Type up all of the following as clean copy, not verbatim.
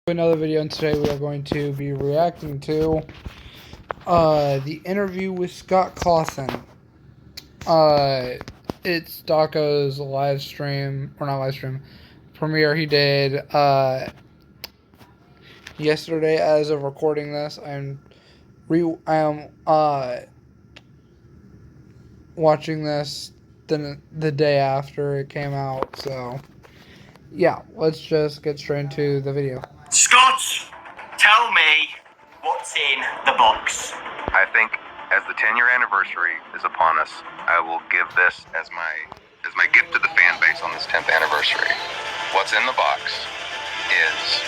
Another video, and today we are going to be reacting to the interview with Scott Cawthon. It's Dawko's live stream, or not live stream, premiere he did yesterday. As of recording this, I am watching this the day after it came out. So yeah, let's just get straight into the video. Scott, tell me what's in the box. I think as the 10-year anniversary is upon us, I will give this as my gift to the fan base on this 10th anniversary. What's in the box is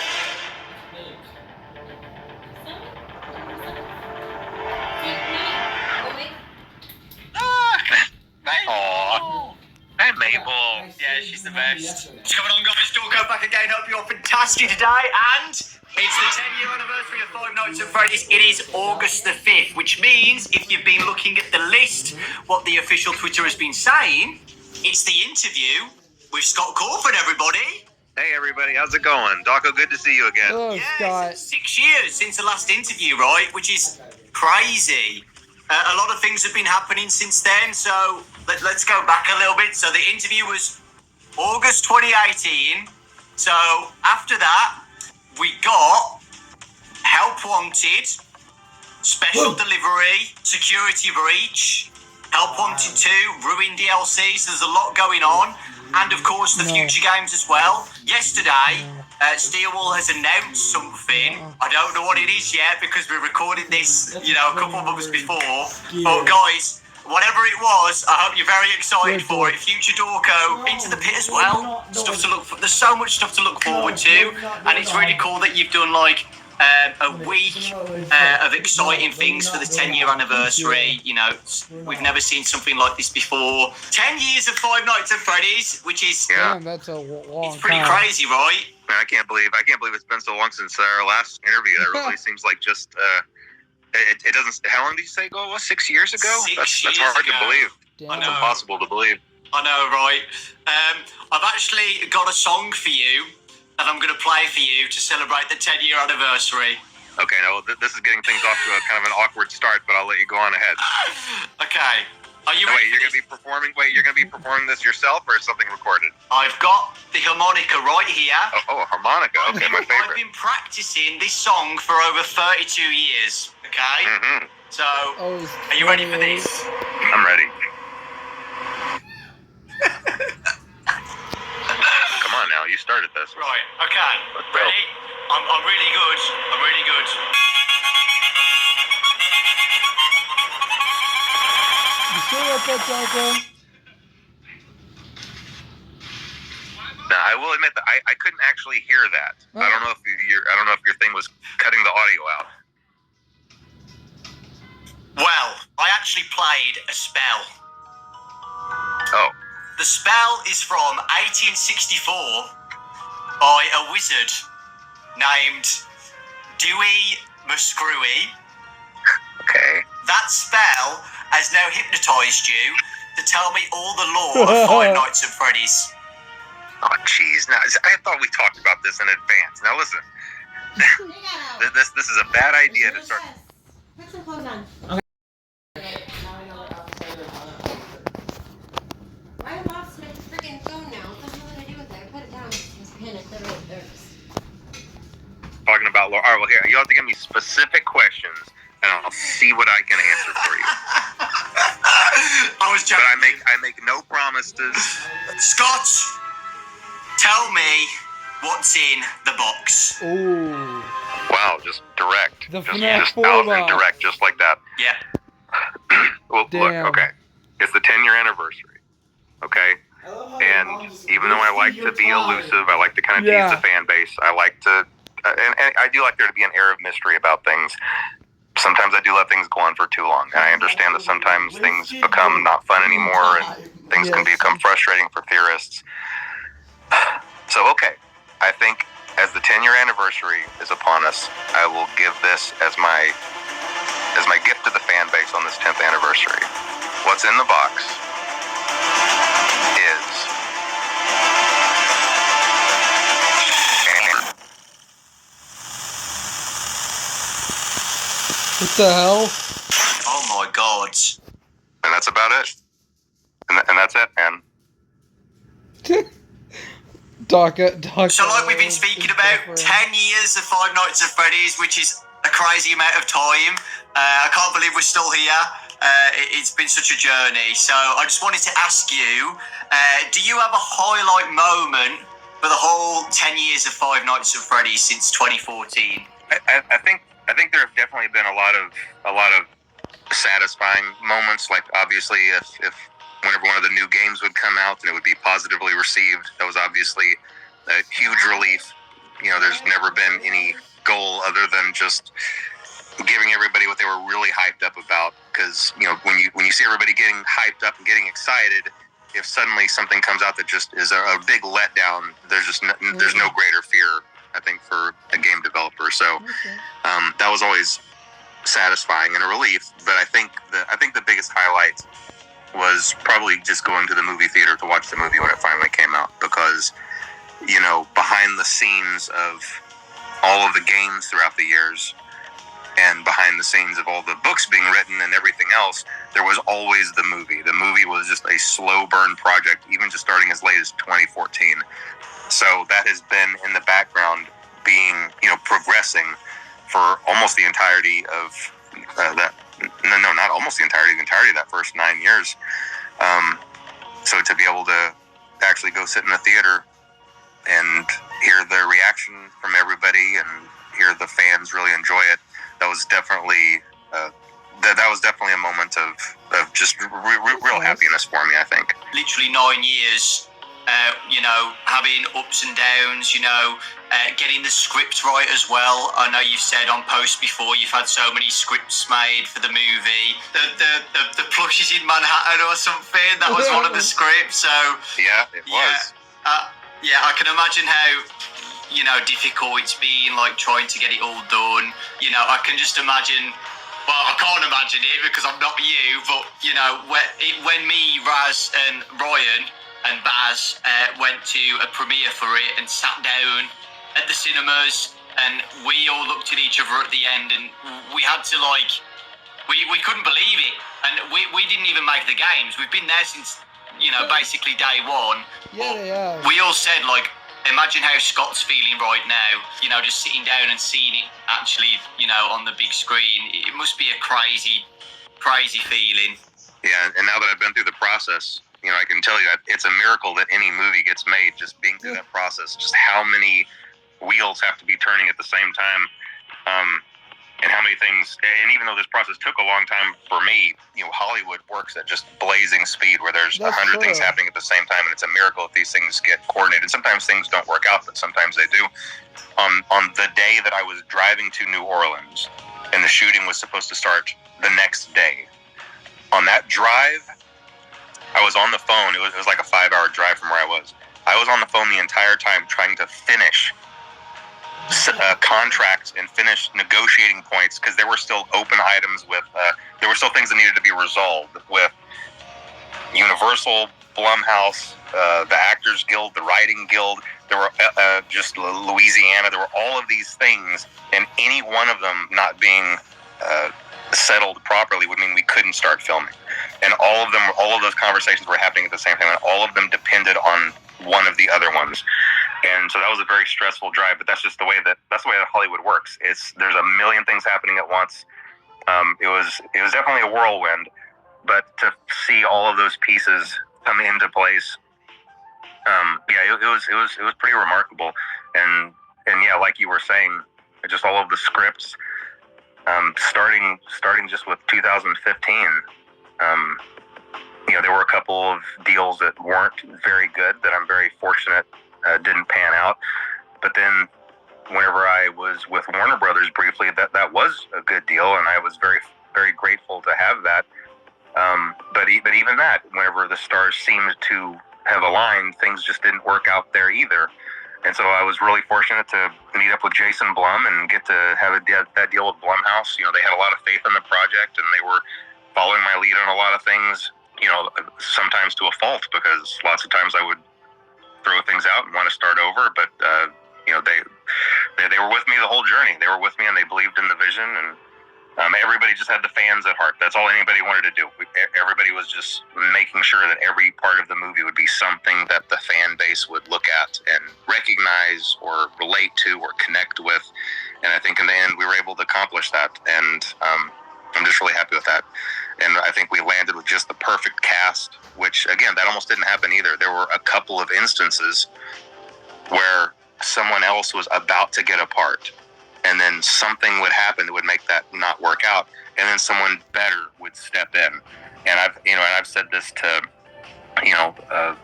Aww. Hey, Mabel. Yeah, she's the best. What's going on, guys? Dawko back again. Hope you're fantastic today. And it's the 10-year anniversary of Five Nights at Freddy's. It is August the 5th, which means if you've been looking at the list, what the official Twitter has been saying, it's the interview with Scott Cawthon, everybody. Hey, everybody. How's it going? Dawko, good to see you again. Hello, Scott. It's 6 years since the last interview, right? Which is crazy. A lot of things have been happening since then, so let's go back a little bit. So the interview was August 2018. So after that, we got Help Wanted, Special Delivery, Security Breach, Help Wanted 2, Ruin DLC. So there's a lot going on. And of course, the future games as well. Yesterday, Steelwall has announced something. I don't know what it is yet because we recorded this, a couple of months before. But guys, whatever it was, I hope you're very excited for it. Future Dawko, Into the Pit as well. Stuff to look for. There's so much stuff to look forward to, and it's really cool that you've done a week of exciting things for the 10-year anniversary. We've never seen something like this before. 10 years of Five Nights at Freddy's, which is That's a long it's pretty time. crazy, right? Man, I can't believe it's been so long since our last interview. That really seems like just it doesn't. How long did you say ago? It was 6 years ago. That's hard to believe. Damn. That's impossible to believe. I know, right? I've actually got a song for you that I'm going to play for you to celebrate the 10-year anniversary. Okay, now this is getting things off to a kind of an awkward start, but I'll let you go on ahead. Okay. Are you Wait, ready? you're going to be performing? Wait, you're going to be performing this yourself, or is something recorded? I've got the harmonica right here. Oh, a harmonica. Okay, my I've favorite. been practicing this song for over 32 years. Okay. Mm-hmm. So, Oh, are you ready for this? I'm ready. Come on now, you started this. Right. Okay. Let's go. Ready? I'm really good. I'm really good. You sure about that, Dawko? Now, I will admit that I couldn't actually hear that. Oh. I don't know if your thing was cutting the audio out. Well, I actually played a spell. Oh, The spell is from 1864 by a wizard named Dewey Muscrewy. okay. That spell has now hypnotized you to tell me all the lore of Five Nights at Freddy's. Oh, jeez. Now, I thought we talked about this in advance. Now, listen. This is a bad idea to start. Put some clothes on. I lost my freaking phone now. What the hell did I do with it? I put it down. I was panicked. I wrote theirs. Talking about lore. All right, well, here, you have to give me specific questions, and I'll see what I can answer for you. I was joking. But I make no promises. Scott, tell me what's in the box. Ooh. Wow, just direct. The just FNAF just 4 out and box. direct, just like that. Yeah. Well, Damn. look, okay. It's the 10-year anniversary, okay? And even though I like to be elusive, I like to kind of tease the fan base. I like to, and I do like there to be an air of mystery about things. Sometimes I do let things go on for too long, and I understand that sometimes things become not fun anymore, and things can become frustrating for theorists. So, okay, I think as the 10-year anniversary is upon us, I will give this as my gift to the fan base on this 10th anniversary. What's in the box is What the hell? Oh my god. And that's about it. And that's it, man. Dawko. So like we've been speaking about, 10 years of Five Nights at Freddy's, which is a crazy amount of time. I can't believe we're still here. It's been such a journey. So I just wanted to ask you, do you have a highlight moment for the whole 10 years of Five Nights at Freddy's since 2014? I think there have definitely been a lot of satisfying moments. Like obviously, if whenever one of the new games would come out and it would be positively received, that was obviously a huge relief. You know, there's never been any goal other than just giving everybody what they were really hyped up about. Because you know, when you see everybody getting hyped up and getting excited, if suddenly something comes out that just is a big letdown, there's no greater fear, I think, for a game developer. So that was always satisfying and a relief. But I think the biggest highlight was probably just going to the movie theater to watch the movie when it finally came out, because you know, behind the scenes of all of the games throughout the years and behind the scenes of all the books being written and everything else, there was always the movie. The movie was just a slow burn project, even just starting as late as 2014. So that has been in the background, being, you know, progressing for almost the entirety of not almost the entirety of that first 9 years. So to be able to actually go sit in the theater and hear the reaction from everybody and hear the fans really enjoy it, that was definitely that was definitely a moment of just real happiness for me, I think. Literally 9 years. You know, having ups and downs, you know, getting the script right as well. I know you've said on post before you've had so many scripts made for the movie. The plushes in Manhattan or something, that was one of the scripts. So yeah, it was. Yeah, I can imagine how, you know, difficult it's been, like trying to get it all done. You know, I can just imagine. Well, I can't imagine it because I'm not you, but you know, when me, Raz, and Ryan and Baz went to a premiere for it and sat down at the cinemas, and we all looked at each other at the end, and we had to we couldn't believe it, and we didn't even make the games. We've been there since, you know, basically day one. Yeah. We all said, like, imagine how Scott's feeling right now, you know, just sitting down and seeing it actually, you know, on the big screen. It must be a crazy feeling. Yeah, and now that I've been through the process, you know, I can tell you it's a miracle that any movie gets made, just being through that process, just how many wheels have to be turning at the same time, and how many things, and even though this process took a long time for me, you know, Hollywood works at just blazing speed where there's 100 things happening at the same time, and it's a miracle if these things get coordinated. Sometimes things don't work out, but sometimes they do. On the day that I was driving to New Orleans, and the shooting was supposed to start the next day, on that drive, I was on the phone. It was like a 5-hour drive from where I was. I was on the phone the entire time trying to finish contracts and finish negotiating points, because there were still open items with, there were still things that needed to be resolved with Universal, Blumhouse, the Actors Guild, the Writing Guild. There were just Louisiana. There were all of these things, and any one of them not being settled properly would mean we couldn't start filming. And all of those conversations were happening at the same time, and all of them depended on one of the other ones. And so that was a very stressful drive, but that's the way that Hollywood works. There's a million things happening at once. It was definitely a whirlwind, but to see all of those pieces come into place, it was pretty remarkable. And yeah, like you were saying, just all of the scripts, starting just with 2015. You know, there were a couple of deals that weren't very good that I'm very fortunate didn't pan out. But then whenever I was with Warner Brothers briefly, that was a good deal, and I was very, very grateful to have that. But even that, whenever the stars seemed to have aligned, things just didn't work out there either. And so I was really fortunate to meet up with Jason Blum and get to have that deal with Blumhouse. You know, they had a lot of faith in the project, and they were following my lead on a lot of things, you know, sometimes to a fault, because lots of times I would throw things out and want to start over. But, you know, they were with me the whole journey. They were with me, and they believed in the vision. And Everybody just had the fans at heart. That's all anybody wanted to do. Everybody was just making sure that every part of the movie would be something that the fan base would look at and recognize or relate to or connect with. And I think in the end, we were able to accomplish that. And I'm just really happy with that. And I think we landed with just the perfect cast, which, again, that almost didn't happen either. There were a couple of instances where someone else was about to get a part, and then something would happen that would make that not work out, and then someone better would step in. And I've said this to,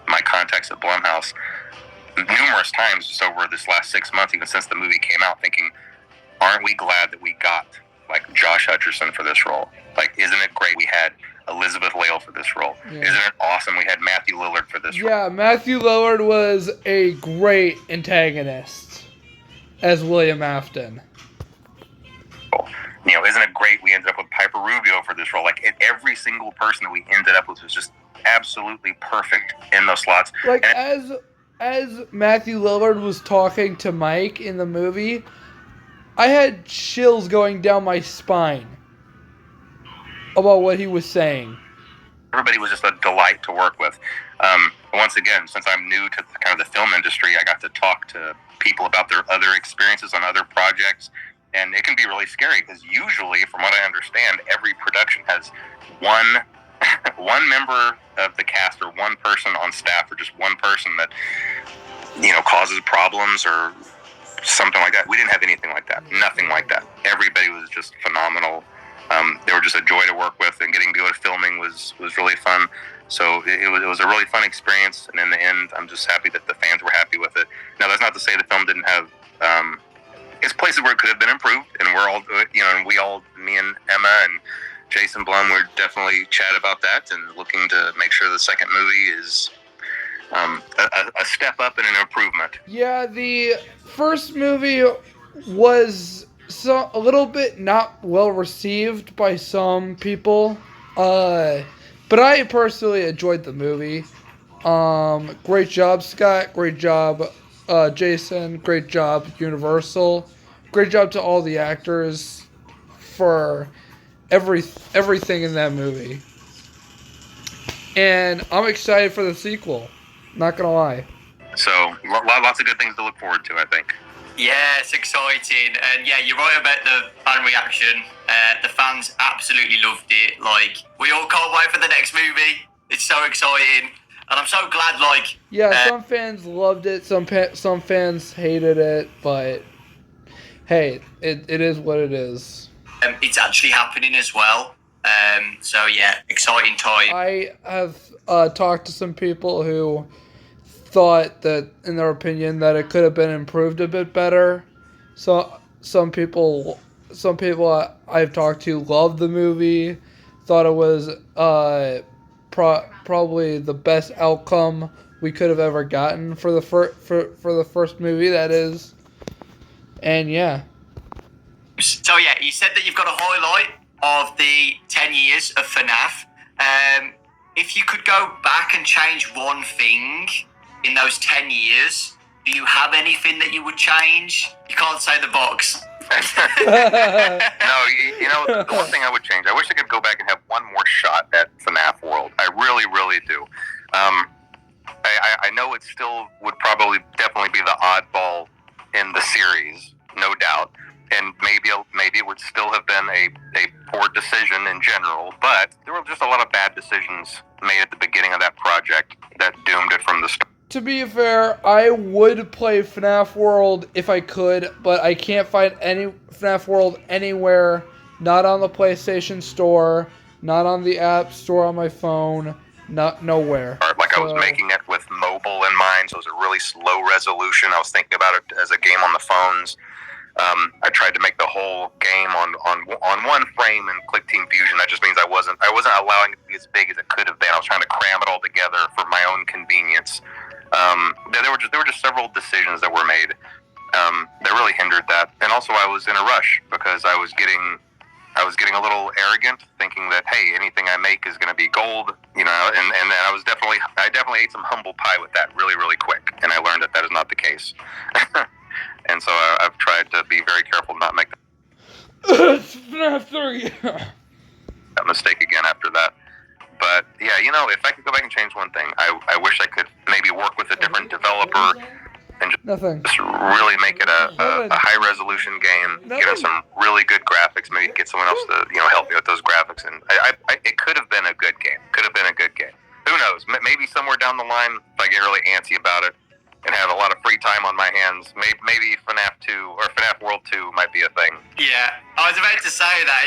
my contacts at Blumhouse numerous times just over this last 6 months, even since the movie came out, thinking, aren't we glad that we got like Josh Hutcherson for this role? Like, isn't it great we had Elizabeth Lale for this role? Yeah. Isn't it awesome we had Matthew Lillard for this role? Yeah, Matthew Lillard was a great antagonist as William Afton. Isn't it great we ended up with Piper Rubio for this role? Like, every single person that we ended up with was just absolutely perfect in those slots. Like, as Matthew Lillard was talking to Mike in the movie, I had chills going down my spine about what he was saying. Everybody was just a delight to work with. Once again, since I'm new to kind of the film industry, I got to talk to people about their other experiences on other projects, and it can be really scary because usually, from what I understand, every production has one member of the cast or one person on staff or just one person that causes problems or something like that. We didn't have anything like that. Nothing like that. Everybody was just phenomenal. They were just a joy to work with, and getting to go to filming was really fun. So it was a really fun experience, and in the end, I'm just happy that the fans were happy with it. Now, that's not to say the film didn't have it's places where it could have been improved, and we're all, me and Emma and Jason Blum, we're definitely chat about that and looking to make sure the second movie is a step up and an improvement. Yeah, the first movie was a little bit not well received by some people, but I personally enjoyed the movie. Great job, Scott. Great job, Jason. Great job, Universal. Great job to all the actors for everything in that movie. And I'm excited for the sequel. Not gonna lie. So, lots of good things to look forward to, I think. Yeah, it's exciting. And yeah, you're right about the fan reaction. The fans absolutely loved it. Like, we all can't wait for the next movie. It's so exciting. And I'm so glad, like... Yeah, some fans loved it. Some fans hated it. But, hey, it is what it is. It's actually happening as well. So, yeah, exciting time. I have talked to some people who thought that, in their opinion, that it could have been improved a bit better. So some people I've talked to loved the movie, thought it was probably the best outcome we could have ever gotten for the first movie, that is. And yeah. So yeah, you said that you've got a highlight of the 10 years of FNAF. If you could go back and change one thing in those 10 years, do you have anything that you would change? You can't say the box. No, the one thing I would change, I wish I could go back and have one more shot at FNAF World. I really, really do. I know it still would definitely be the oddball in the series, no doubt. And maybe it would still have been a poor decision in general, but there were just a lot of bad decisions made at the beginning of that project that doomed it from the start. To be fair, I would play FNAF World if I could, but I can't find any FNAF World anywhere. Not on the PlayStation Store, not on the App Store on my phone, nowhere. I was making it with mobile in mind, so it was a really low resolution. I was thinking about it as a game on the phones. I tried to make the whole game on one frame and click Team Fusion. That just means I wasn't allowing it to be as big as it could have been. I was trying to cram it all together for my own convenience. There were just several decisions that were made that really hindered that. And also, I was in a rush because I was getting a little arrogant, thinking that, hey, anything I make is going to be gold, and I definitely ate some humble pie with that really, really quick, and I learned that is not the case. And so I've tried to be very careful not make that. It's FNAF 3. that mistake again after that. But yeah, if I could go back and change one thing, I wish I could maybe work with a different developer and just really make it a high resolution game, get us some really good graphics, maybe get someone else to help me with those graphics, and it could have been a good game. Who knows? Maybe somewhere down the line, if I get really antsy about it and have a lot of free time on my hands, maybe FNAF 2 or FNAF World 2 might be a thing. Yeah, I was about to say that.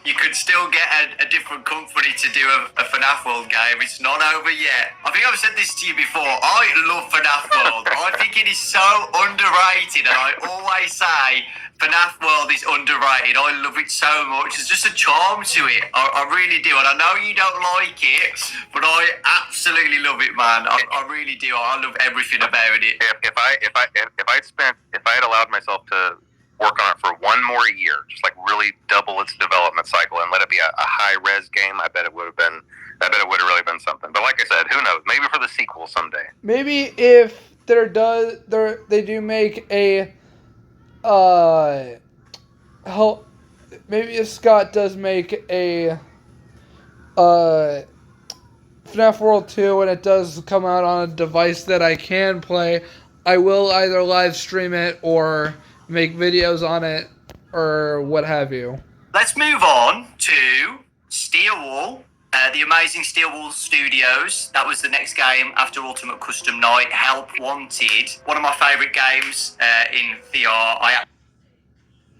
You could still get a different company to do a FNAF World game. It's not over yet. I think I've said this to you before. I love FNAF World. I think it is so underrated, and I always say FNAF World is underrated. I love it so much. There's just a charm to it. I really do. And I know you don't like it, but I absolutely love it, man. I really do. I love everything about it. If I had allowed myself to work on it for one more year, just like really double its development cycle and let it be a high res game, I bet it would have really been something. But like I said, who knows? Maybe for the sequel someday. Maybe if they do make a maybe if Scott does make a FNAF World 2 and it does come out on a device that I can play, I will either live stream it or make videos on it or what have you. Let's move on to Steel Wall, the amazing Steel Wall Studios. That was the next game after Ultimate Custom Night. Help Wanted, one of my favourite games in VR.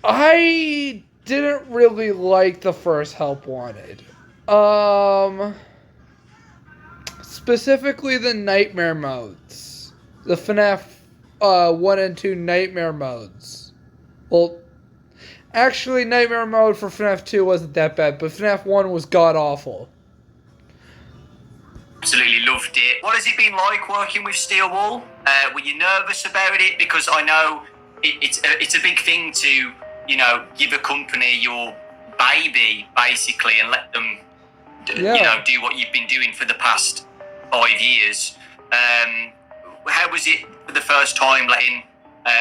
I didn't really like the first Help Wanted. Specifically the Nightmare modes. The FNAF 1 and 2 Nightmare modes. Well, actually, Nightmare mode for FNAF 2 wasn't that bad, but FNAF 1 was god-awful. Absolutely loved it. What has it been like working with Steel Wall? Were you nervous about it? Because I know it's a big thing to, give a company your baby, basically, and let them, do what you've been doing for the past 5 years. How was it for the first time letting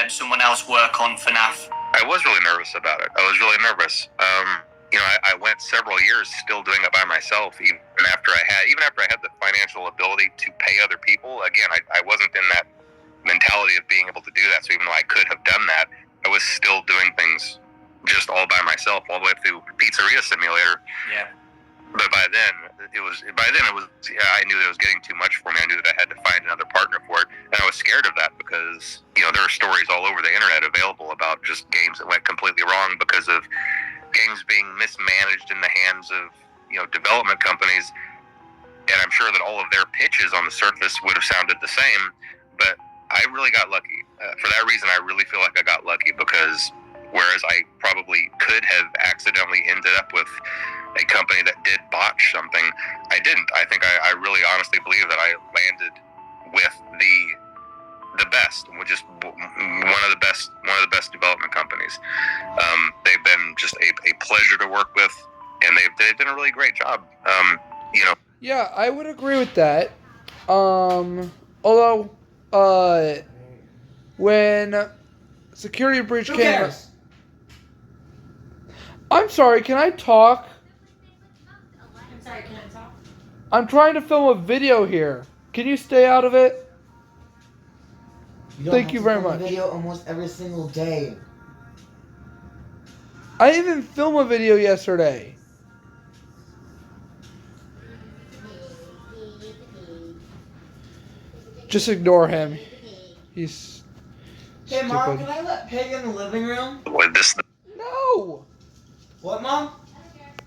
someone else work on FNAF? I was really nervous about it. I was really nervous. I went several years still doing it by myself, even after I had the financial ability to pay other people. Again, I wasn't in that mentality of being able to do that. So even though I could have done that, I was still doing things just all by myself, all the way through Pizzeria Simulator. Yeah. But by then it was I knew that it was getting too much for me. I knew that I had to find another partner for it, and I was scared of that because there are stories all over the internet available about just games that went completely wrong because of games being mismanaged in the hands of development companies. And I'm sure that all of their pitches on the surface would have sounded the same, but I really got lucky. For that reason, I really feel like I got lucky, because whereas I probably could have accidentally ended up with a company that did botch something, I didn't. I think I really honestly believe that I landed with the best, just one of the best development companies. They've been just a pleasure to work with, and they've done a really great job. Yeah, I would agree with that. Although, when Security Breach came out... I'm sorry, can I talk? I'm sorry, can I talk? I'm trying to film a video here. Can you stay out of it? Thank you very much. Video almost every single day. I didn't even film a video yesterday. Just ignore him. He's Hey, stupid. Mom, can I let Pig in the living room? No! What, Mom?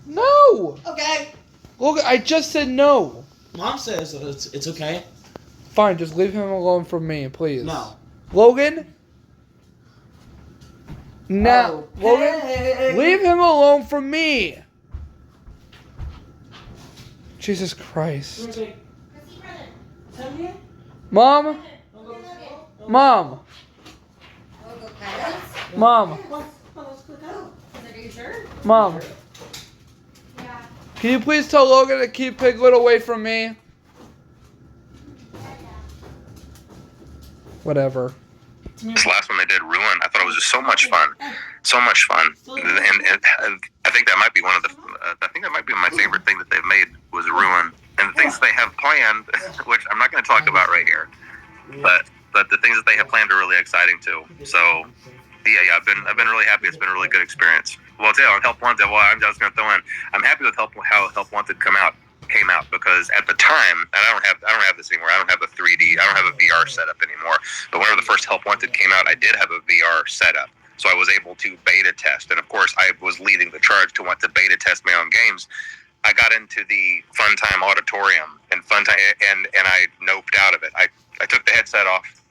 No! Okay. Look, I just said no. Mom says it's okay. Fine, just leave him alone from me, please. No. Logan? No. Oh, Logan? Pig. Leave him alone from me! Jesus Christ. Mom? Mom? Mom? Are you sure? Mom? Yeah. Can you please tell Logan to keep Piglet away from me? Whatever. This last one they did, Ruin, I thought it was just so much fun. So much fun. And I think that might be one of the. I think that might be my favorite thing that they've made was Ruin, and the things that they have planned, which I'm not going to talk about right here, but the things that they have planned are really exciting too. So yeah, I've been really happy. It's been a really good experience. Well, I'll tell you, on Help Wanted, well, I'm just going to throw in. I'm happy with how Help Wanted came out because at the time, and I don't have this anymore. I don't have a 3D. I don't have a VR setup anymore. But whenever the first Help Wanted came out, I did have a VR setup. So I was able to beta test, and of course, I was leading the charge to want to beta test my own games. I got into the Funtime Auditorium and I noped out of it. I took the headset off.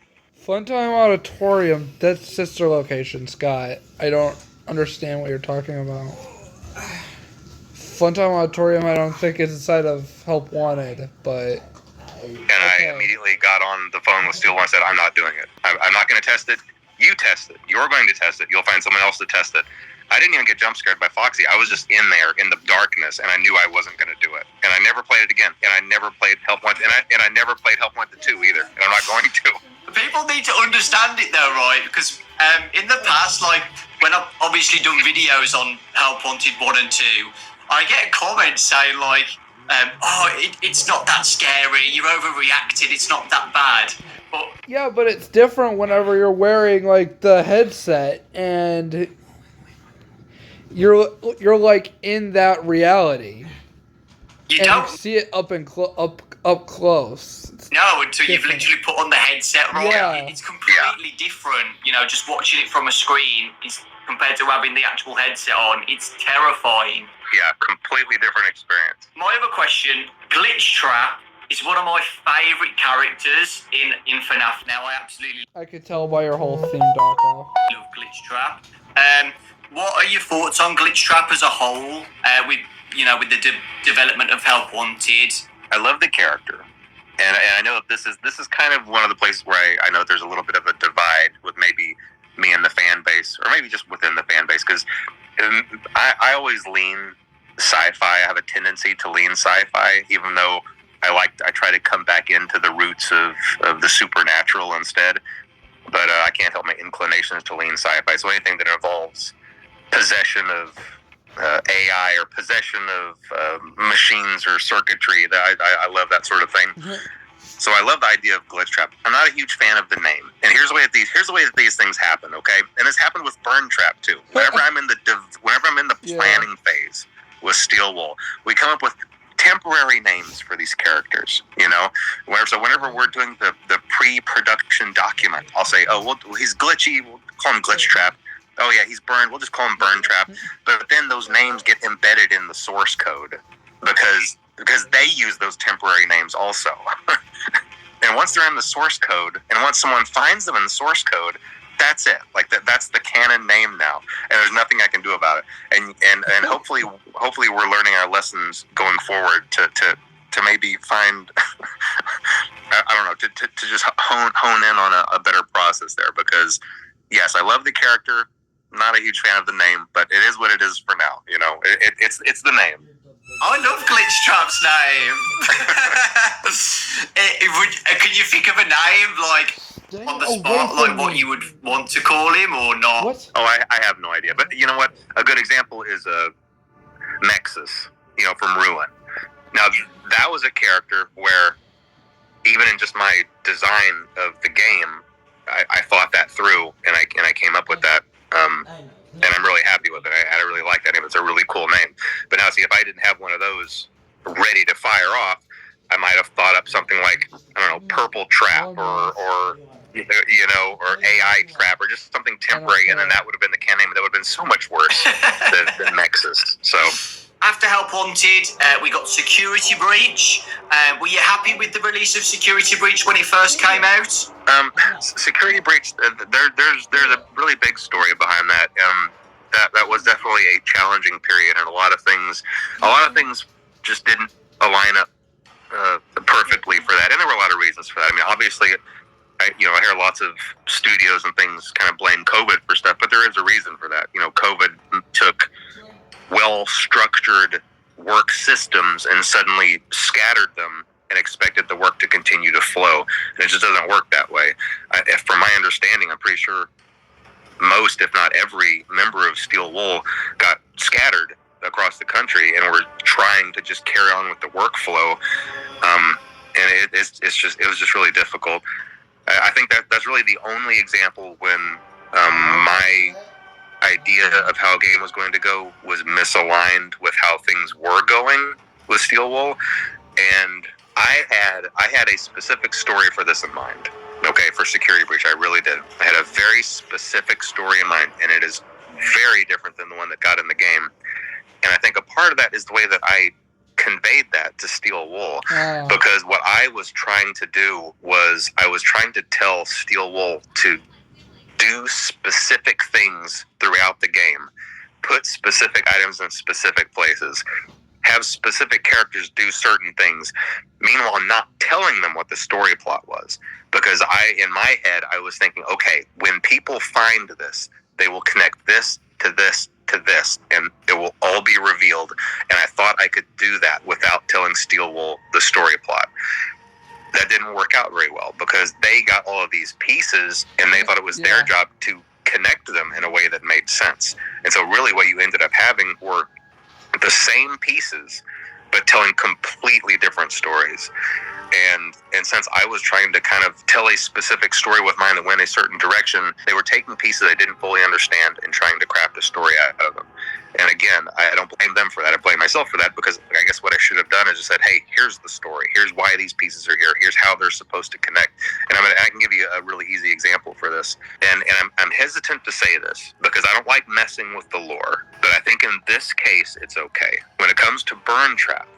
Funtime Auditorium, that's sister location, Scott. I don't understand what you're talking about. Funtime Auditorium, I don't think is inside of Help Wanted, but... And I immediately got on the phone with Steel One and said, I'm not doing it. I'm not going to test it. You test it. You're going to test it. You'll find someone else to test it. I didn't even get jump scared by Foxy. I was just in there in the darkness, and I knew I wasn't going to do it. And I never played it again. And I never played Help Wanted. And I never played Help Wanted 2 either. And I'm not going to. People need to understand it though, right? Because in the past, like when I've obviously done videos on Help Wanted 1 and 2, I get a comment saying like, it's not that scary, you're overreacted, it's not that bad. But yeah, but it's different whenever you're wearing like the headset and you're like in that reality. You don't see it up close. No, until you've literally put on the headset, right? Yeah. It's completely different, just watching it from a screen compared to having the actual headset on. It's terrifying. Yeah, completely different experience. My other question, Glitch Trap is one of my favourite characters in FNAF now. I could tell by your whole theme, Dawko. Love Glitch Trap. What are your thoughts on Glitch Trap as a whole, with the development of Help Wanted? I love the character. And I know that this is kind of one of the places where I know there's a little bit of a divide with maybe me and the fan base, or maybe just within the fan base, because I always lean sci-fi. I have a tendency to lean sci-fi, even though I try to come back into the roots of the supernatural instead. But I can't help my inclinations to lean sci-fi. So anything that involves possession of AI or possession of machines or circuitry, I love that sort of thing. Mm-hmm. So I love the idea of Glitch Trap. I'm not a huge fan of the name, and here's the way that these things happen. Okay, and this happened with Burn Trap too. Whenever I'm in the planning phase with Steel Wool, we come up with temporary names for these characters. Whenever we're doing the pre-production document, I'll say, he's glitchy. We'll call him Glitch Trap. Oh yeah, he's burned. We'll just call him Burn Trap. But then those names get embedded in the source code because they use those temporary names also. And once they're in the source code, and once someone finds them in the source code, that's it. Like that's the canon name now, and there's nothing I can do about it. And hopefully we're learning our lessons going forward to maybe find I don't know to just hone in on a better process there, because yes, I love the character. Not a huge fan of the name, but it is what it is for now. It's the name. I love Glitch Trap's name. Can you think of a name, like, on the spot, like what you would want to call him or not? What? Oh, I have no idea. But you know what? A good example is Nexus, from Ruin. Now, that was a character where, even in just my design of the game, I thought that through, and I came up with that. And I'm really happy with it. I really like that name. It's a really cool name. But now, see, if I didn't have one of those ready to fire off, I might have thought up something like, I don't know, Purple Trap or AI Trap, or just something temporary, and then that would have been the can name. That would have been so much worse than Nexus. So after Help Wanted, we got Security Breach. Were you happy with the release of Security Breach when it first came out? Security Breach, there's a really big story behind that. That was definitely a challenging period, and a lot of things just didn't align up perfectly for that, and there were a lot of reasons for that. I mean, obviously, I hear lots of studios and things kind of blame COVID for stuff, but there is a reason for that. COVID took well-structured work systems and suddenly scattered them and expected the work to continue to flow. And it just doesn't work that way. From my understanding, I'm pretty sure most, if not every, member of Steel Wool got scattered across the country, and we're trying to just carry on with the workflow. And it was just really difficult. I think that's really the only example when my idea of how a game was going to go was misaligned with how things were going with Steel Wool. And I had a specific story for this in mind. Okay, for Security Breach, I really did. I had a very specific story in mind, and it is very different than the one that got in the game. And I think a part of that is the way that I conveyed that to Steel Wool, because what I was trying to do was I was trying to tell Steel Wool to do specific things throughout the game, put specific items in specific places, have specific characters do certain things, meanwhile not telling them what the story plot was. Because in my head, I was thinking, okay, when people find this, they will connect this to this to this, and it will all be revealed. And I thought I could do that without telling Steel Wool the story plot. That didn't work out very well, because they got all of these pieces, and they thought it was their job to connect them in a way that made sense. And so really what you ended up having were the same pieces, but telling completely different stories. And since I was trying to kind of tell a specific story with mine that went a certain direction, they were taking pieces I didn't fully understand and trying to craft a story out of them. And again, I don't blame them for that. I blame myself for that, because I guess what I should have done is just said, hey, here's the story. Here's why these pieces are here. Here's how they're supposed to connect. And I can give you a really easy example for this. And I'm hesitant to say this because I don't like messing with the lore. But I think in this case, it's okay. When it comes to Burn Trap,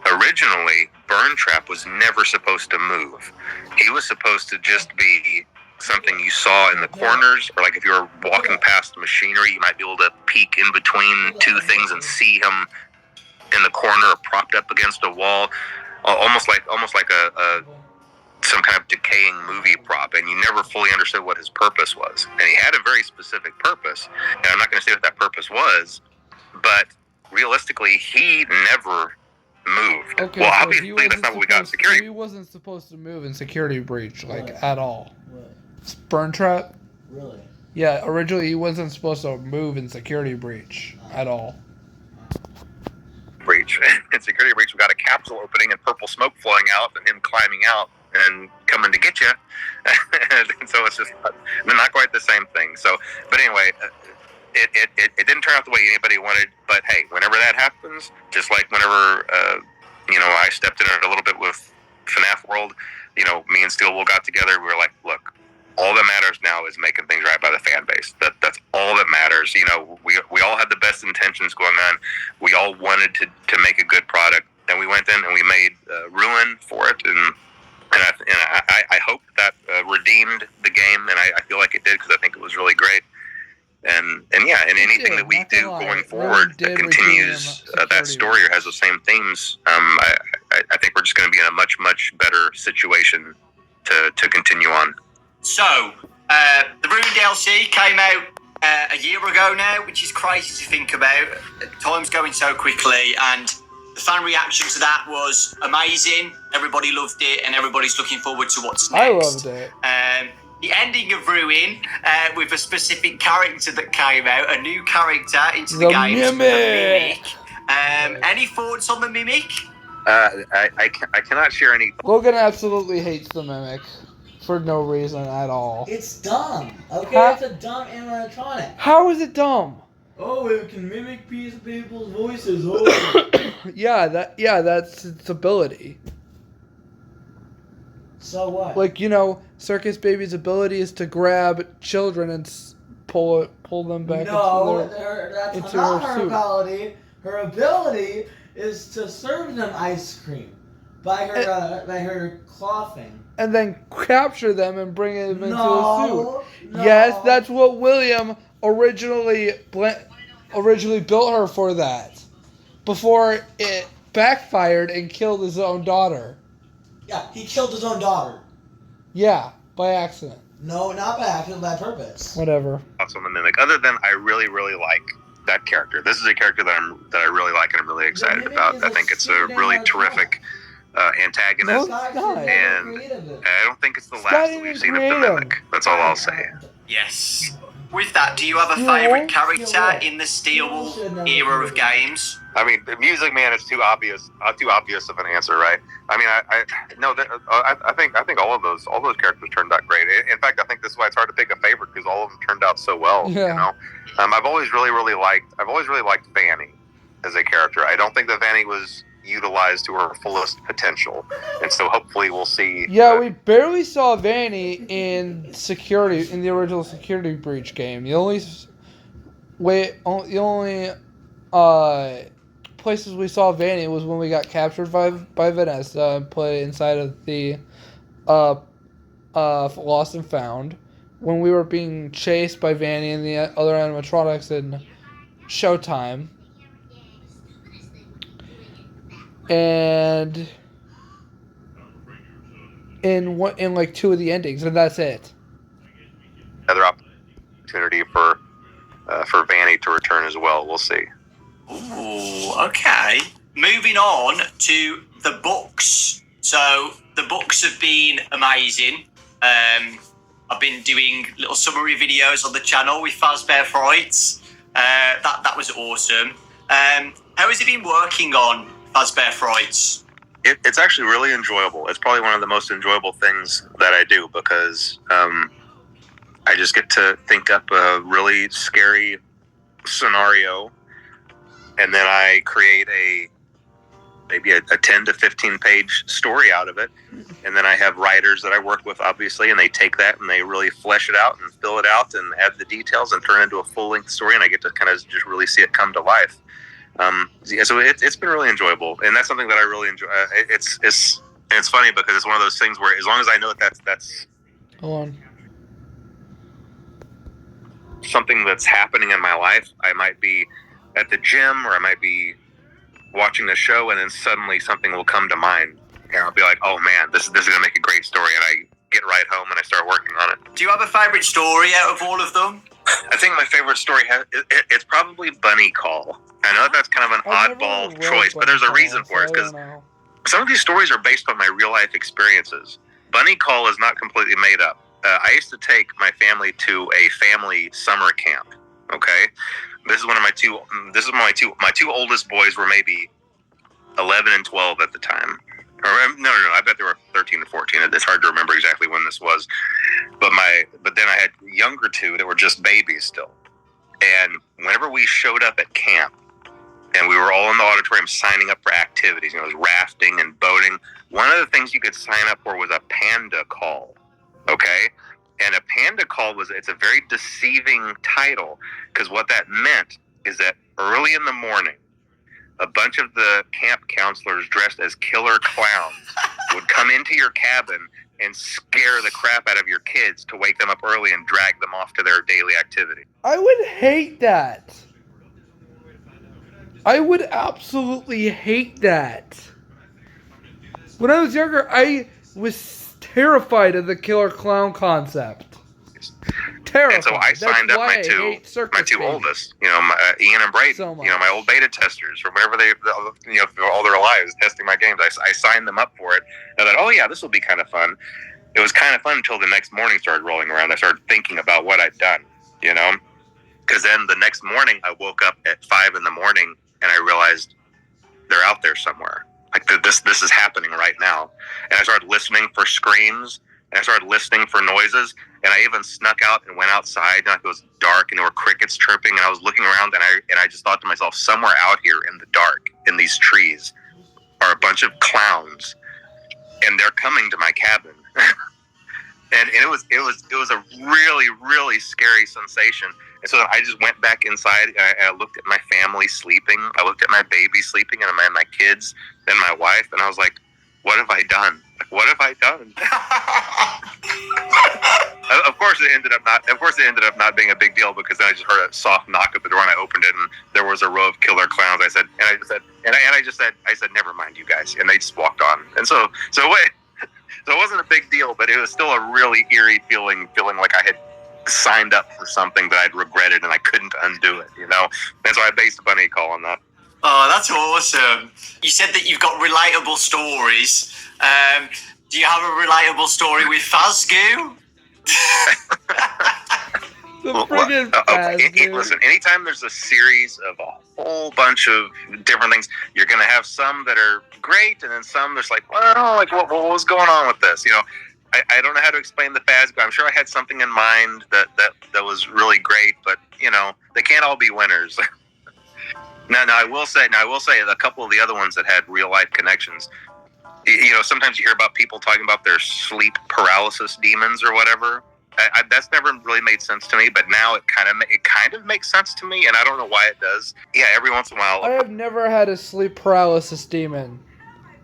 originally, Burn Trap was never supposed to move. He was supposed to just be something you saw in the corners, or like if you were walking past machinery, you might be able to peek in between two things and see him in the corner or propped up against a wall, almost like a some kind of decaying movie prop, and you never fully understood what his purpose was. And he had a very specific purpose, and I'm not going to say what that purpose was, but realistically, he never moved. Okay, well, so obviously that's not what we got in Security. He wasn't supposed to move in Security Breach, like, at all. What? Burn Trap? Really? Yeah, originally he wasn't supposed to move in Security Breach at all. Breach. In Security Breach, we got a capsule opening and purple smoke flowing out, and him climbing out and coming to get you. And so it's just not quite the same thing. So, but anyway, it didn't turn out the way anybody wanted. But hey, whenever that happens, just like whenever I stepped in it a little bit with FNAF World, me and Steel Wool got together. We were like, look, all that matters now is making things right by the fan base. That's all that matters. We all had the best intentions going on. We all wanted to make a good product, and we went in and we made Ruin for it, and I hope that redeemed the game, and I feel like it did, because I think it was really great. And anything that we do going forward that continues that story or has the same themes, I think we're just going to be in a much, much better situation to continue on. So, the Ruin DLC came out a year ago now, which is crazy to think about. Time's going so quickly, and the fan reaction to that was amazing. Everybody loved it, and everybody's looking forward to what's next. I loved it. The ending of Ruin, with a specific character that came out, a new character into the game, Mimic. the Mimic. Any thoughts on the Mimic? I cannot share any. Logan absolutely hates the Mimic for no reason at all. It's dumb. Okay, it's a dumb animatronic. How is it dumb? Oh, it can mimic people's voices. Oh. that's its ability. So what? Like, Circus Baby's ability is to grab children and pull them back that's into not her her suit. ability. Her ability is to serve them ice cream by her clothing. And then capture them and bring them into a suit. No. Yes, that's what William originally built her for, that. Before it backfired and killed his own daughter. Yeah, he killed his own daughter. Yeah, by accident. No, not by accident, by purpose. Whatever. On the Mimic, other than I really, really like that character. This is a character that I really like and I'm really excited about. I think it's a really terrific antagonist, No, it's not. and I don't think it's the last that we've seen of the Mimic. That's all I'll say. Yes. With that, do you have a favourite character in the Steel Wool era of games? I mean, the Music Man is too obvious of an answer, right? I mean, I think all those characters turned out great. In fact, I think this is why it's hard to pick a favorite because all of them turned out so well. Yeah. You know, I've always really liked Vanny as a character. I don't think that Vanny was utilized to her fullest potential, and so hopefully we'll see. Yeah, we barely saw Vanny in the original Security Breach game. The only places we saw Vanny was when we got captured by Vanessa and put inside of the Lost and Found, when we were being chased by Vanny and the other animatronics in Showtime, and in like 2 of the endings, and that's it. Another opportunity for Vanny to return as well. We'll see. Ooh, okay. Moving on to the books. So the books have been amazing. I've been doing little summary videos on the channel with Fazbear Frights. That was awesome. How has it been working on Fazbear Frights? It's actually really enjoyable. It's probably one of the most enjoyable things that I do because I just get to think up a really scary scenario, and then I create maybe a 10 to 15 page story out of it. And then I have writers that I work with, obviously, and they take that and they really flesh it out and fill it out and add the details and turn it into a full length story. And I get to kind of just really see it come to life. So it's been really enjoyable, and that's something that I really enjoy. It's funny because it's one of those things where as long as I know that that's Hold on. something that's happening in my life, I might be at the gym or I might be watching a show, and then suddenly something will come to mind, and I'll be like, "Oh man, this is gonna make a great story," and I get right home and I start working on it. Do you have a favourite story out of all of them? I think my favorite story it's probably Bunny Call. I know that's kind of an oddball choice, but there's a reason for it because some of these stories are based on my real life experiences. Bunny Call is not completely made up. I used to take my family to a family summer camp. Okay, this is one of my two. This is my two oldest boys were maybe 11 and 12 at the time. Or no, I bet they were 13 and 14. It's hard to remember exactly when this was. But then I had younger two that were just babies still. And whenever we showed up at camp, and we were all in the auditorium signing up for activities, it was rafting and boating. One of the things you could sign up for was a panda call. Okay? And a panda call it's a very deceiving title, because what that meant is that early in the morning, a bunch of the camp counselors dressed as killer clowns would come into your cabin and scare the crap out of your kids to wake them up early and drag them off to their daily activity. I would hate that. I would absolutely hate that. When I was younger, I was terrified of the killer clown concept. Terrified. And so I signed up my two oldest, Ian and Braden, So my old beta testers, or whenever for all their lives testing my games. I signed them up for it. And I thought, oh yeah, this will be kind of fun. It was kind of fun until the next morning started rolling around. I started thinking about what I'd done, because then the next morning I woke up at 5 a.m. and I realized they're out there somewhere. Like this is happening right now. And I started listening for screams, and I started listening for noises, and I even snuck out and went outside. And it was dark, and there were crickets chirping, and I was looking around, and I just thought to myself, somewhere out here in the dark, in these trees, are a bunch of clowns, and they're coming to my cabin. and it was a really, really scary sensation. And so I just went back inside, and I looked at my family sleeping. I looked at my baby sleeping, and my kids, and my wife, and I was like, what have I done? What have I done? Of course, it ended up not being a big deal, because then I just heard a soft knock at the door, and I opened it, and there was a row of killer clowns. I said, never mind, you guys, and they just walked on. And so it wasn't a big deal, but it was still a really eerie feeling like I had signed up for something that I'd regretted and I couldn't undo it. And so I based Bunny Call on that. Oh, that's awesome. You said that you've got relatable stories. Do you have a relatable story with Fazgoo? The friggin' Faz, dude. Listen, anytime there's a series of a whole bunch of different things, you're going to have some that are great, and then some there's like, well, like what was going on with this? You know, I don't know how to explain the Faz, but I'm sure I had something in mind that was really great, but you know, they can't all be winners. Now I will say a couple of the other ones that had real life connections. You know, sometimes you hear about people talking about their sleep paralysis demons or whatever. That's never really made sense to me, but now it kind of makes sense to me, and I don't know why it does. Yeah, every once in a while. I have never had a sleep paralysis demon.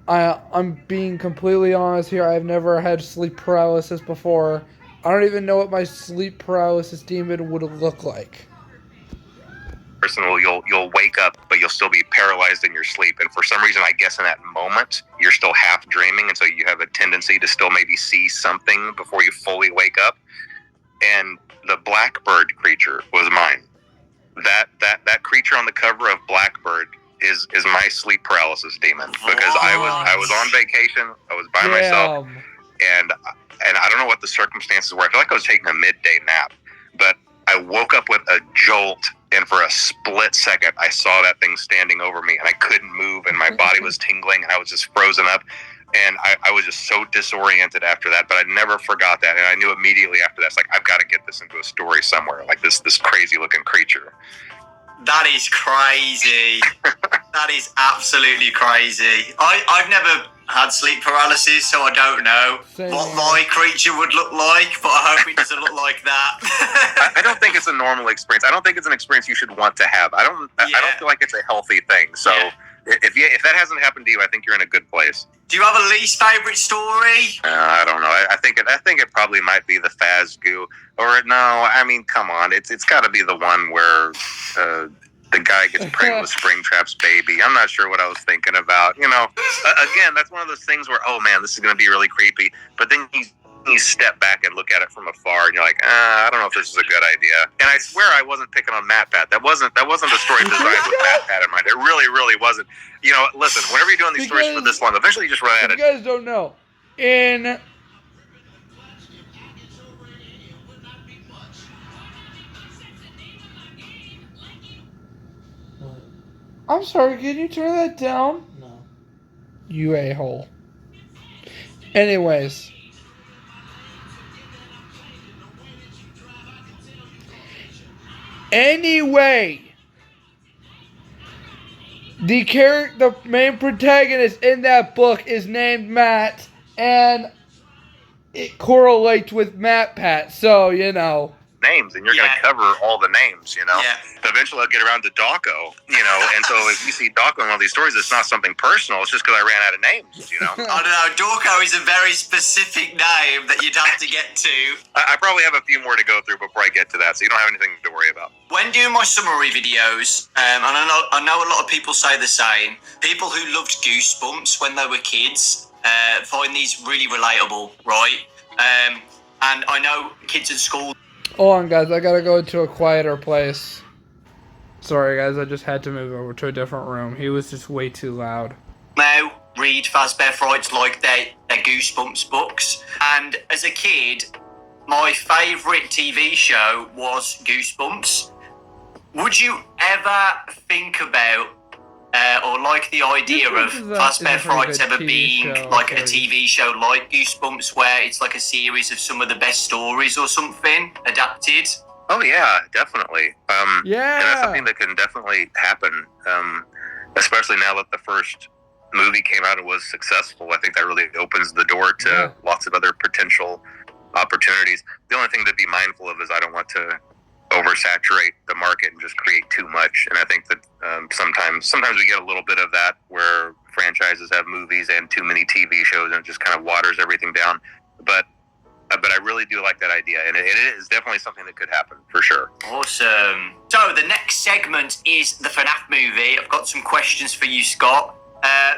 I'm being completely honest here. I've never had sleep paralysis before. I don't even know what my sleep paralysis demon would look like. Person you'll wake up, but you'll still be paralyzed in your sleep, and for some reason, I guess in that moment you're still half dreaming, and so you have a tendency to still maybe see something before you fully wake up. And the Blackbird creature was mine. That creature on the cover of Blackbird is my sleep paralysis demon, because I was on vacation, I was by myself, and I don't know what the circumstances were. I feel like I was taking a midday nap, but I woke up with a jolt, and for a split second, I saw that thing standing over me, and I couldn't move, and my body was tingling, and I was just frozen up, and I was just so disoriented after that, but I never forgot that, and I knew immediately after that, it's like, I've got to get this into a story somewhere, like this crazy-looking creature. That is crazy. That is absolutely crazy. I've never had sleep paralysis, so I don't know what my creature would look like, but I hope it doesn't look like that. I don't think it's a normal experience. I don't think it's an experience you should want to have. I don't feel like it's a healthy thing. So if that hasn't happened to you, I think you're in a good place. Do you have a least favorite story? I don't know. I think it probably might be the Fazgoo, or no. I mean, come on. It's got to be the one where the guy gets pregnant with Springtrap's baby. I'm not sure what I was thinking about. You know, again, that's one of those things where, oh man, this is going to be really creepy. But then you step back and look at it from afar, and you're like, I don't know if this is a good idea. And I swear I wasn't picking on MatPat. That wasn't the story designed with MatPat in mind. It really, really wasn't. You know, listen, whenever you're doing these stories for this long, eventually you just run out of. You guys don't know. I'm sorry, can you turn that down? No. You a-hole. Anyways. The main protagonist in that book is named Matt, and it correlates with MatPat, so, you know. Names, and you're going to cover all the names, you know. Eventually I'll get around to Dawko, you know, and so if you see Dawko in one of these stories, it's not something personal, it's just because I ran out of names, you know. I don't know, Dawko is a very specific name that you'd have to get to. I probably have a few more to go through before I get to that, so you don't have anything to worry about. When doing my summary videos, and I know a lot of people say the same, people who loved Goosebumps when they were kids find these really relatable, right? And I know kids at school. Hold on, guys. I gotta go to a quieter place. Sorry, guys. I just had to move over to a different room. He was just way too loud. Now, read Fazbear Frights like their Goosebumps books. And as a kid, my favourite TV show was Goosebumps. Would you ever think about or like the idea of Fazbear Frights ever being like a TV show like Goosebumps, where it's like a series of some of the best stories or something adapted? Oh yeah, definitely. And that's something that can definitely happen, especially now that the first movie came out and was successful. I think that really opens the door to lots of other potential opportunities. The only thing to be mindful of is I don't want to oversaturate the market and just create too much. And I think that sometimes we get a little bit of that where franchises have movies and too many TV shows and it just kind of waters everything down. But I really do like that idea, and it is definitely something that could happen for sure. Awesome. So the next segment is the FNAF movie. I've got some questions for you, Scott.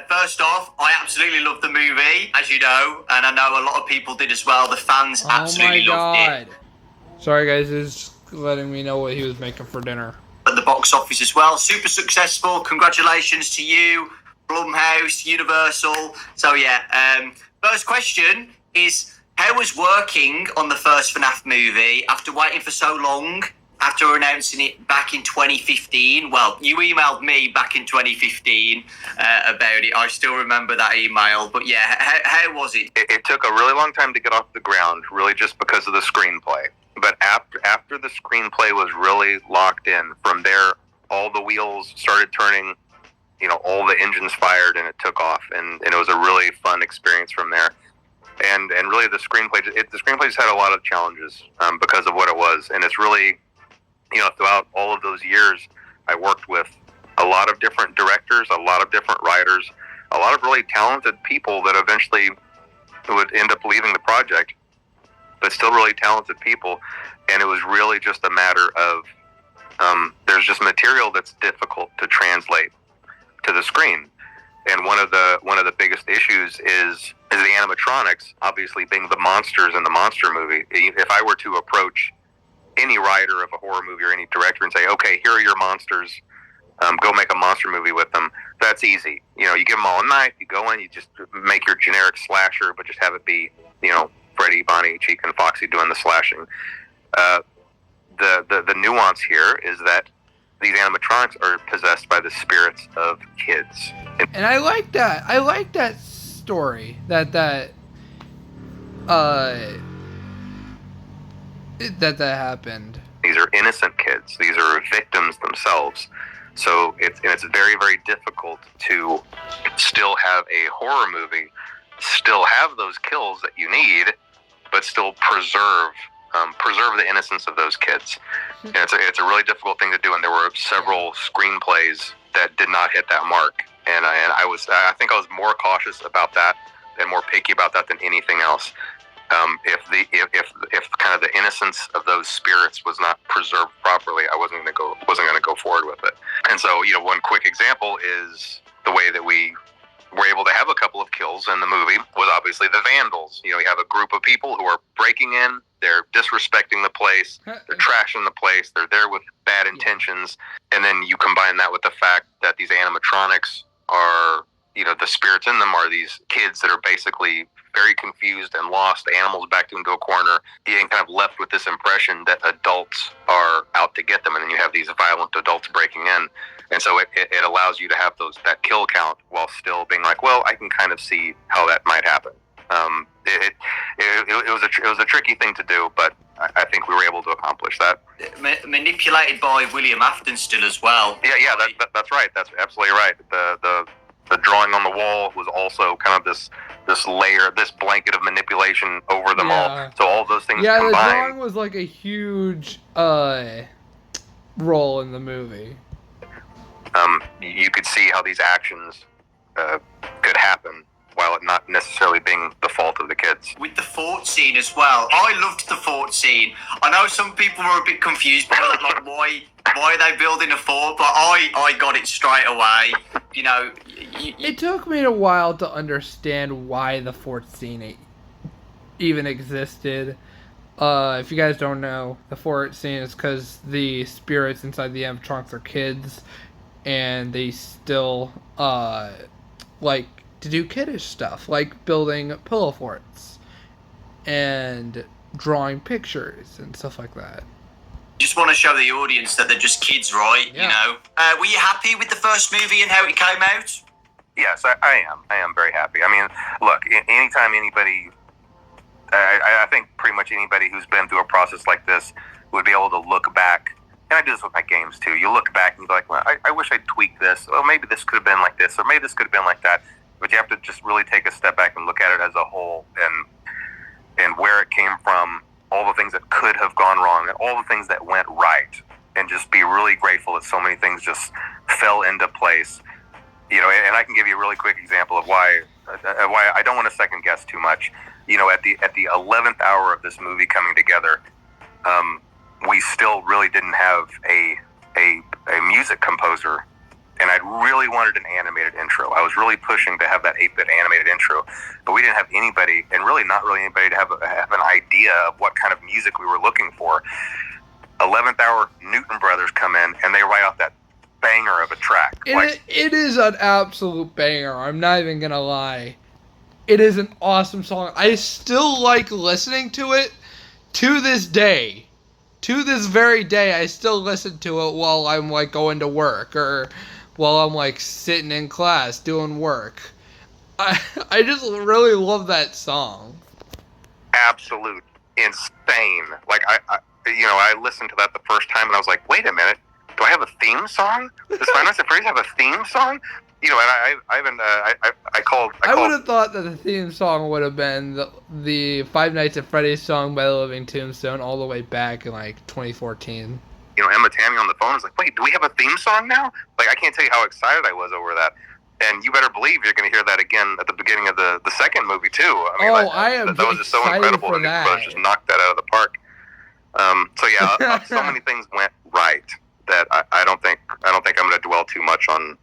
First off, I absolutely loved the movie, as you know, and I know a lot of people did as well. The fans absolutely loved it. Sorry, guys. It's letting me know what he was making for dinner. At the box office as well. Super successful. Congratulations to you, Blumhouse, Universal. So yeah, first question is, How was working on the first FNAF movie after waiting for so long? After announcing it back in 2015, well, you emailed me back in 2015 about it. I still remember that email. But yeah, how was it? It took a really long time to get off the ground, really just because of the screenplay. But after the screenplay was really locked in, from there, all the wheels started turning, all the engines fired, and it took off. And it was a really fun experience from there. And really the screenplay just had a lot of challenges because of what it was. And it's really, throughout all of those years, I worked with a lot of different directors, a lot of different writers, a lot of really talented people that eventually would end up leaving the project, but still really talented people. And it was really just a matter of there's just material that's difficult to translate to the screen. And one of the biggest issues is the animatronics, obviously being the monsters in the monster movie. If I were to approach any writer of a horror movie or any director and say, okay, here are your monsters, go make a monster movie with them, that's easy. You give them all a knife, you go in, you just make your generic slasher, but just have it be, Freddy, Bonnie, Chica, and Foxy doing the slashing. The nuance here is that these animatronics are possessed by the spirits of kids. And I like that. I like that story. That happened. These are innocent kids. These are victims themselves. So it's very, very difficult to still have a horror movie, still have those kills that you need, but still preserve the innocence of those kids. And it's a really difficult thing to do. And there were several screenplays that did not hit that mark. And I think I was more cautious about that and more picky about that than anything else. If kind of the innocence of those spirits was not preserved properly, I wasn't going to go forward with it. And so, one quick example is the way that we were able to have a couple of kills in the movie was obviously the vandals. You have a group of people who are breaking in, they're disrespecting the place, they're trashing the place, they're there with bad intentions, and then you combine that with the fact that these animatronics are, the spirits in them are these kids that are basically very confused and lost, animals backed into a corner, being kind of left with this impression that adults are out to get them, and then you have these violent adults breaking in. And so it allows you to have that kill count while still being like, well, I can kind of see how that might happen. It was a tricky thing to do, but I think we were able to accomplish that. Manipulated by William Afton still as well. Yeah, that's right. That's absolutely right. The drawing on the wall was also kind of this layer, this blanket of manipulation over them all. So all those things combined. The drawing was like a huge role in the movie. You could see how these actions could happen while it not necessarily being the fault of the kids. With the fort scene as well, I loved the fort scene. I know some people were a bit confused by that, like why are they building a fort? But I got it straight away. It took me a while to understand why the fort scene even existed. If you guys don't know, the fort scene is because the spirits inside the animatronics are kids, and they still like to do kiddish stuff, like building pillow forts and drawing pictures and stuff like that. Just want to show the audience that they're just kids, right? Yeah. Were you happy with the first movie and how it came out? Yes, I am. I am very happy. I mean, look, anytime anybody, I think pretty much anybody who's been through a process like this would be able to look back. And I do this with my games too. You look back and you're like, well, I wish I'd tweaked this. Well, maybe this could have been like this, or maybe this could have been like that. But you have to just really take a step back and look at it as a whole, and where it came from, all the things that could have gone wrong, and all the things that went right, and just be really grateful that so many things just fell into place. And I can give you a really quick example of why I don't want to second guess too much. At the 11th hour of this movie coming together, we still really didn't have a music composer, and I really wanted an animated intro. I was really pushing to have that 8-bit animated intro, but we didn't have anybody, and really not really anybody to have an idea of what kind of music we were looking for. 11th hour, Newton Brothers come in, and they write out that banger of a track. It is an absolute banger. I'm not even gonna lie. It is an awesome song. I still like listening to it to this day. To this very day, I still listen to it while I'm like going to work or while I'm like sitting in class doing work. I just really love that song. Absolute insane. Like I listened to that the first time and I was like, wait a minute, do I have a theme song? Does Five Nights at Freddy's have a theme song? And I called. I would have thought that the theme song would have been the Five Nights at Freddy's song by the Living Tombstone all the way back in like 2014. Emma Tammy on the phone was like, wait, do we have a theme song now? Like, I can't tell you how excited I was over that. And you better believe you're going to hear that again at the beginning of the second movie too. I am that was just so incredible. For and that. The brothers just knocked that out of the park. So many things went right that I don't think I'm going to dwell too much on.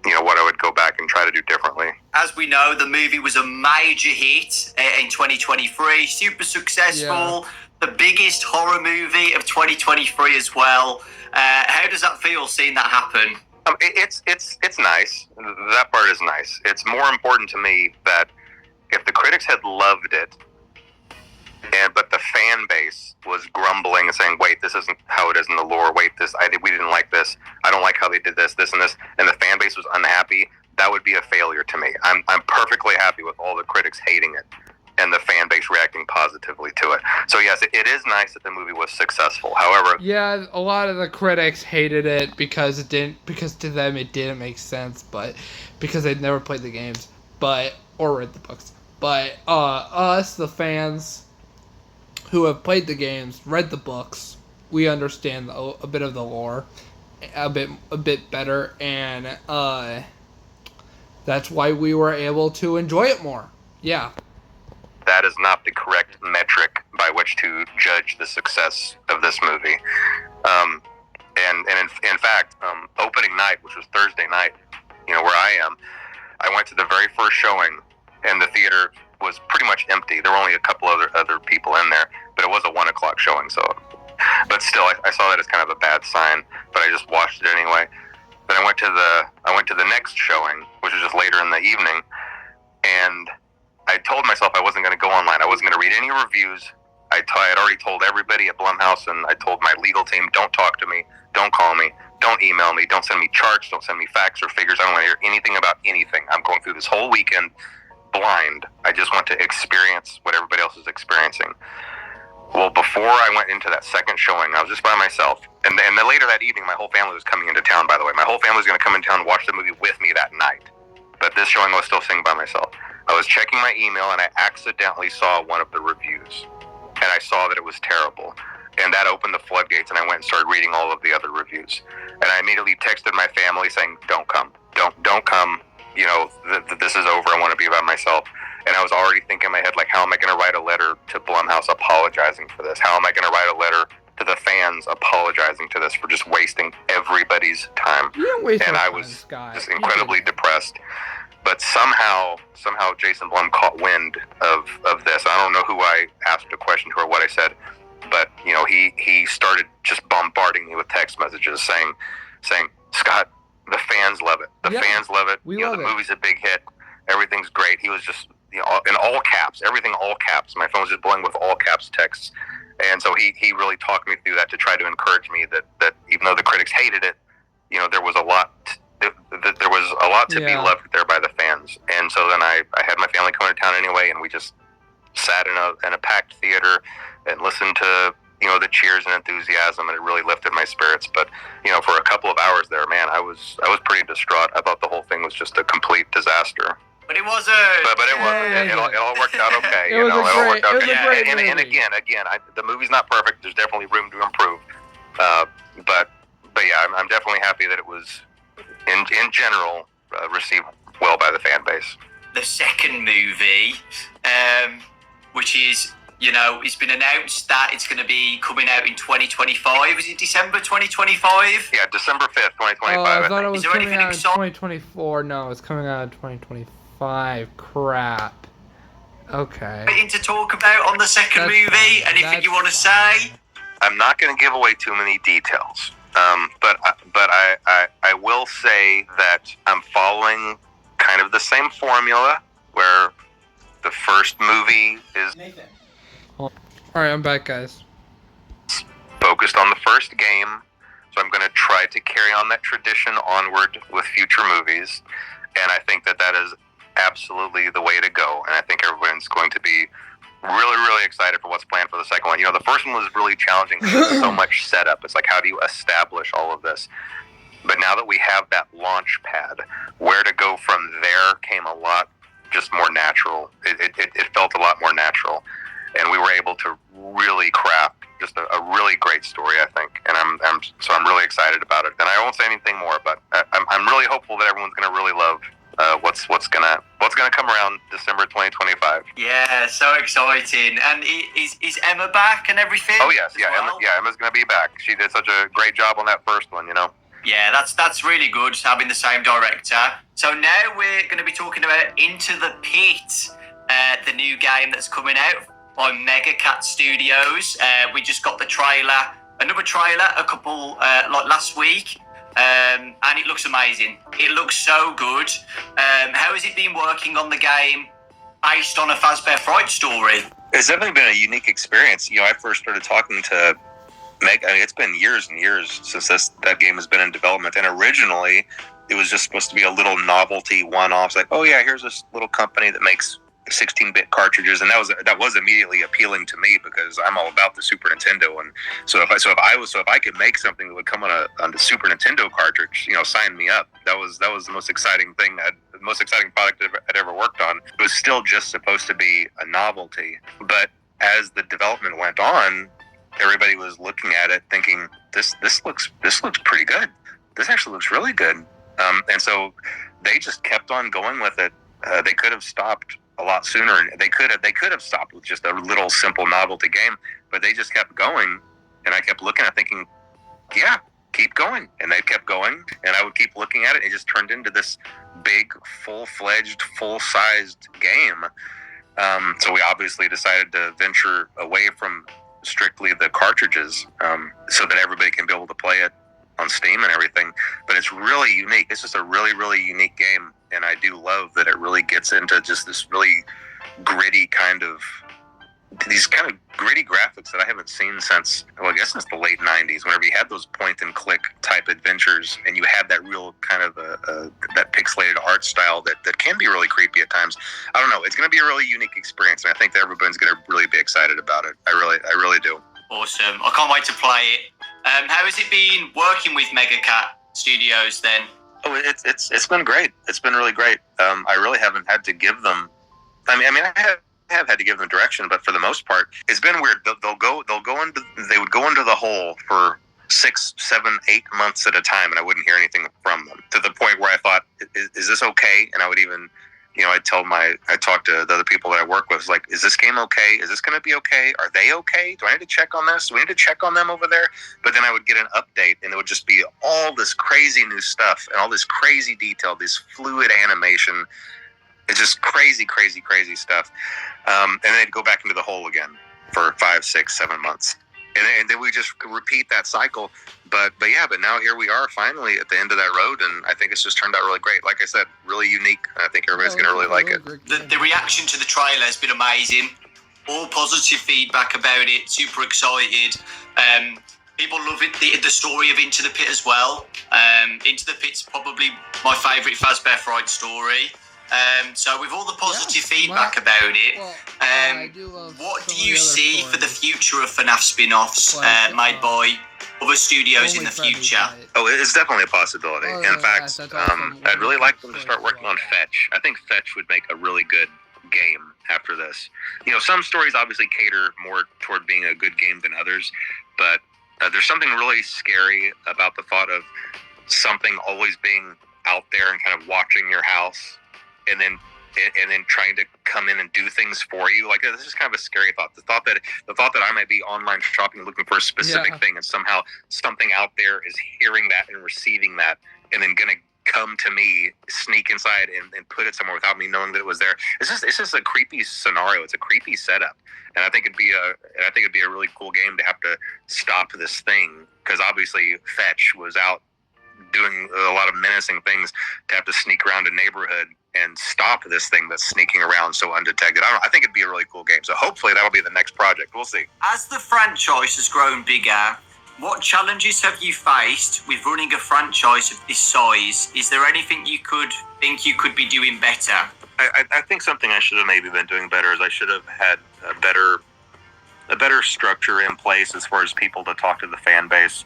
What I would go back and try to do differently. As we know, the movie was a major hit in 2023, super successful, Yeah. The biggest horror movie of 2023 as well. How does that feel, seeing that happen? It's nice. That part is nice. It's more important to me that if the critics had loved it, but the fan base was grumbling and saying, wait, this isn't how it is in the lore. Wait, we didn't like this. I don't like how they did this and this. And the fan base was unhappy. That would be a failure to me. I'm perfectly happy with all the critics hating it and the fan base reacting positively to it. So yes, it is nice that the movie was successful. However, yeah, a lot of the critics hated it because to them it didn't make sense, but because they'd never played the games, or read the books. But us, the fans who have played the games, read the books, we understand a bit of the lore, a bit better, and that's why we were able to enjoy it more. Yeah. That is not the correct metric by which to judge the success of this movie. In fact, opening night, which was Thursday night, where I am, I went to the very first showing, and the theater was pretty much empty. There were only a couple other people in there, but it was a 1 o'clock showing. But still, I saw that as kind of a bad sign. But I just watched it anyway. Then I went to the next showing, which was just later in the evening, and I told myself I wasn't going to go online. I wasn't going to read any reviews. I had already told everybody at Blumhouse, and I told my legal team, don't talk to me, don't call me, don't email me, don't send me charts, don't send me facts or figures. I don't want to hear anything about anything. I'm going through this whole weekend blind. I just want to experience what everybody else is experiencing. Well, before I went into that second showing, I was just by myself. And then later that evening, my whole family was coming into town, by the way. My whole family was going to come into town and watch the movie with me that night. But this showing, I was still sitting by myself. I was checking my email, and I accidentally saw one of the reviews. And I saw that it was terrible. And that opened the floodgates, and I went and started reading all of the other reviews. And I immediately texted my family saying, don't come. Don't come. This is over. I want to be by myself. And I was already thinking in my head, like, how am I going to write a letter to Blumhouse apologizing for this? How am I going to write a letter to the fans apologizing to this for just wasting everybody's time? And I was just incredibly depressed. But somehow Jason Blum caught wind of this. I don't know who I asked a question to or what I said, but he started just bombarding me with text messages saying, Scott, the fans love it. The fans love it. We love it. The movie's a big hit. Everything's great. He was just in all caps, everything all caps. My phone was just blowing with all caps texts. And so he really talked me through that to try to encourage me that even though the critics hated it, there was a lot to be loved there by the fans. And so then I had my family come to town anyway, and we just sat in a packed theater and listened to the cheers and enthusiasm, and it really lifted my spirits. But for a couple of hours there, man, I was pretty distraught. I thought the whole thing was just a complete disaster. But it wasn't. But it wasn't. It all worked out okay. It all worked out okay. And again, the movie's not perfect. There's definitely room to improve. But yeah, I'm definitely happy that it was in general received well by the fan base. The second movie, which is, it's been announced that it's going to be coming out in 2025. Is it December 2025? Yeah, December 5th, 2025. I thought it was Is there coming anything out in 2024. No, it's coming out in 2025. Crap. Okay. Anything to talk about on the second movie? Anything you want to say? I'm not going to give away too many details. But I will say that I'm following kind of the same formula where The first movie is Nathan. All right, I'm back, guys. focused on the first game, so I'm going to try to carry on that tradition onward with future movies, and I think that is absolutely the way to go, and I think everyone's going to be really, really excited for what's planned for the second one. The first one was really challenging because there's so much setup. It's like, how do you establish all of this? But now that we have that launch pad, where to go from there came a lot just more natural. It felt a lot more natural, and we were able to really craft just a really great story, I think. And I'm really excited about it. And I won't say anything more, but I'm really hopeful that everyone's going to really love what's gonna come around December 2025. Yeah, so exciting. And is Emma back and everything? Oh yes, yeah, well? Emma's gonna be back. She did such a great job on that first one, Yeah, that's really good, having the same director. So now we're going to be talking about Into the Pit, the new game that's coming out by Mega Cat Studios. We just got the trailer, another trailer, a couple like last week, and it looks amazing. It looks so good. How has it been working on the game based on a Fazbear Fright story? It's definitely been a unique experience. I first started talking to Meg. I mean, it's been years and years since that game has been in development, and originally it was just supposed to be a little novelty one-off. It's like, oh yeah, here's this little company that makes 16-bit cartridges, and that was immediately appealing to me because I'm all about the Super Nintendo, and so if I could make something that would come on the Super Nintendo cartridge, sign me up. That was the most exciting thing, the most exciting product I'd ever worked on. It was still just supposed to be a novelty, but as the development went on, everybody was looking at it thinking, this looks pretty good. This actually looks really good, and so they just kept on going with it. They could have stopped a lot sooner. They could have stopped with just a little simple novelty game, but they just kept going, and I kept looking at thinking, yeah, keep going. And they kept going, and I would keep looking at it, and it just turned into this big, full-fledged, full-sized game. So we obviously decided to venture away from strictly the cartridges, so that everybody can be able to play it on Steam and everything. But it's really unique. It's just a really, really unique game, and I do love that it really gets into just this really gritty these kind of gritty graphics that I haven't seen since the late 90s, whenever you had those point and click type adventures, and you had that real kind of that pixelated art style that can be really creepy at times. I don't know. It's going to be a really unique experience, and I think that everybody's going to really be excited about it. I really do. Awesome. I can't wait to play it. How has it been working with Mega Cat Studios then? Oh, it's been great. It's been really great. I really haven't had to give them. I mean, I have had to give them direction, but for the most part, it's been weird. They would go into the hole for 6, 7, 8 months at a time, and I wouldn't hear anything from them, to the point where I thought, is this okay? And I would even, I talk to the other people that I work with, like, is this game okay? Is this going to be okay? Are they okay? Do I need to check on this? Do we need to check on them over there? But then I would get an update, and it would just be all this crazy new stuff and all this crazy detail, this fluid animation. It's just crazy, crazy, crazy stuff. And then they'd go back into the hole again for 5, 6, 7 months. And then we just repeat that cycle. But now here we are finally at the end of that road, and I think it's just turned out really great. Like I said, really unique. I think everybody's going to really like it. The reaction to the trailer has been amazing. All positive feedback about it. Super excited. People love it. The story of Into the Pit as well. Into the Pit's probably my favourite Fazbear Fright story. So with all the positive feedback about it, what do you see for the future of FNAF spin-offs made by other studios in the future? Oh, it's definitely a possibility. In fact, I'd really like them to start working on Fetch. I think Fetch would make a really good game after this. Some stories obviously cater more toward being a good game than others, but there's something really scary about the thought of something always being out there and kind of watching your house, and then trying to come in and do things for you. Like, this is kind of a scary thought. The thought that I might be online shopping looking for a specific thing, and somehow something out there is hearing that and receiving that, and then gonna come to me, sneak inside and put it somewhere without me knowing that it was there. It's just a creepy scenario. It's a creepy setup, and I think it'd be a really cool game to have to stop this thing, because obviously Fetch was out doing a lot of menacing things, to have to sneak around a neighborhood and stop this thing that's sneaking around so undetected. I think it'd be a really cool game. So hopefully that'll be the next project. We'll see. As the franchise has grown bigger, what challenges have you faced with running a franchise of this size? Is there anything you could be doing better? I think something I should have maybe been doing better is I should have had a better structure in place as far as people to talk to the fan base.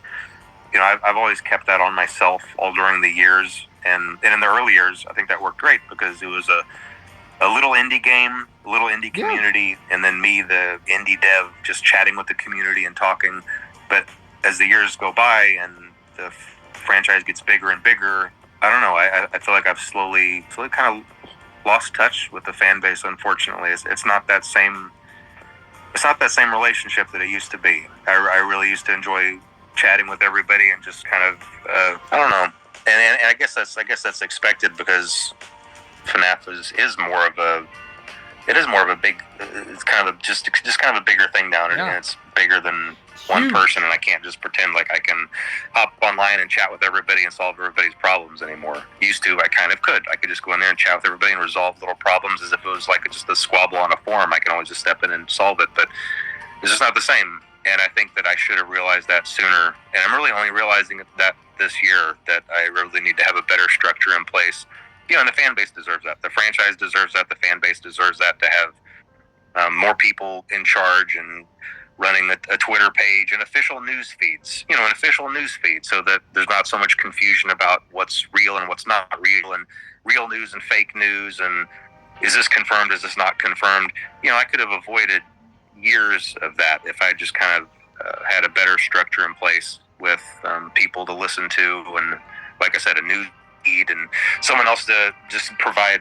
I've always kept that on myself all during the years, and in the early years, I think that worked great because it was a little indie game, a little indie community, and then me, the indie dev, just chatting with the community and talking. But as the years go by and the franchise gets bigger and bigger, I don't know. I feel like I've slowly kind of lost touch with the fan base. Unfortunately, it's not that same. It's not that same relationship that it used to be. I really used to enjoy chatting with everybody and just kind of I don't know. And I guess that's expected because FNAF is more of a big. It's kind of just kind of a bigger thing now, and it's bigger than one person, and I can't just pretend like I can hop online and chat with everybody and solve everybody's problems anymore. Used to, I kind of could. I could just go in there and chat with everybody and resolve little problems as if it was like just a squabble on a forum. I can always just step in and solve it, but it's just not the same. And I think that I should have realized that sooner. And I'm really only realizing that this year, that I really need to have a better structure in place. And the fan base deserves that. The franchise deserves that. The fan base deserves that, to have more people in charge and running a Twitter page and official news feeds, so that there's not so much confusion about what's real and what's not real, and real news and fake news, and is this confirmed, is this not confirmed? I could have avoided years of that if I just kind of had a better structure in place with people to listen to, and like I said, a news feed and someone else to just provide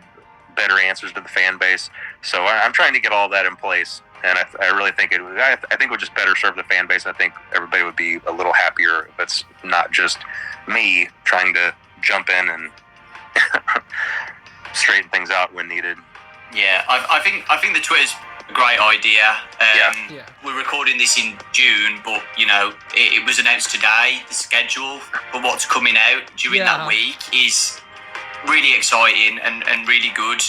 better answers to the fan base. So I'm trying to get all that in place. And I really think I think it would just better serve the fan base. I think everybody would be a little happier if it's not just me trying to jump in and straighten things out when needed. Yeah, I think the Twitter's a great idea. We're recording this in June, but it was announced today. The schedule for what's coming out during that week is really exciting and really good.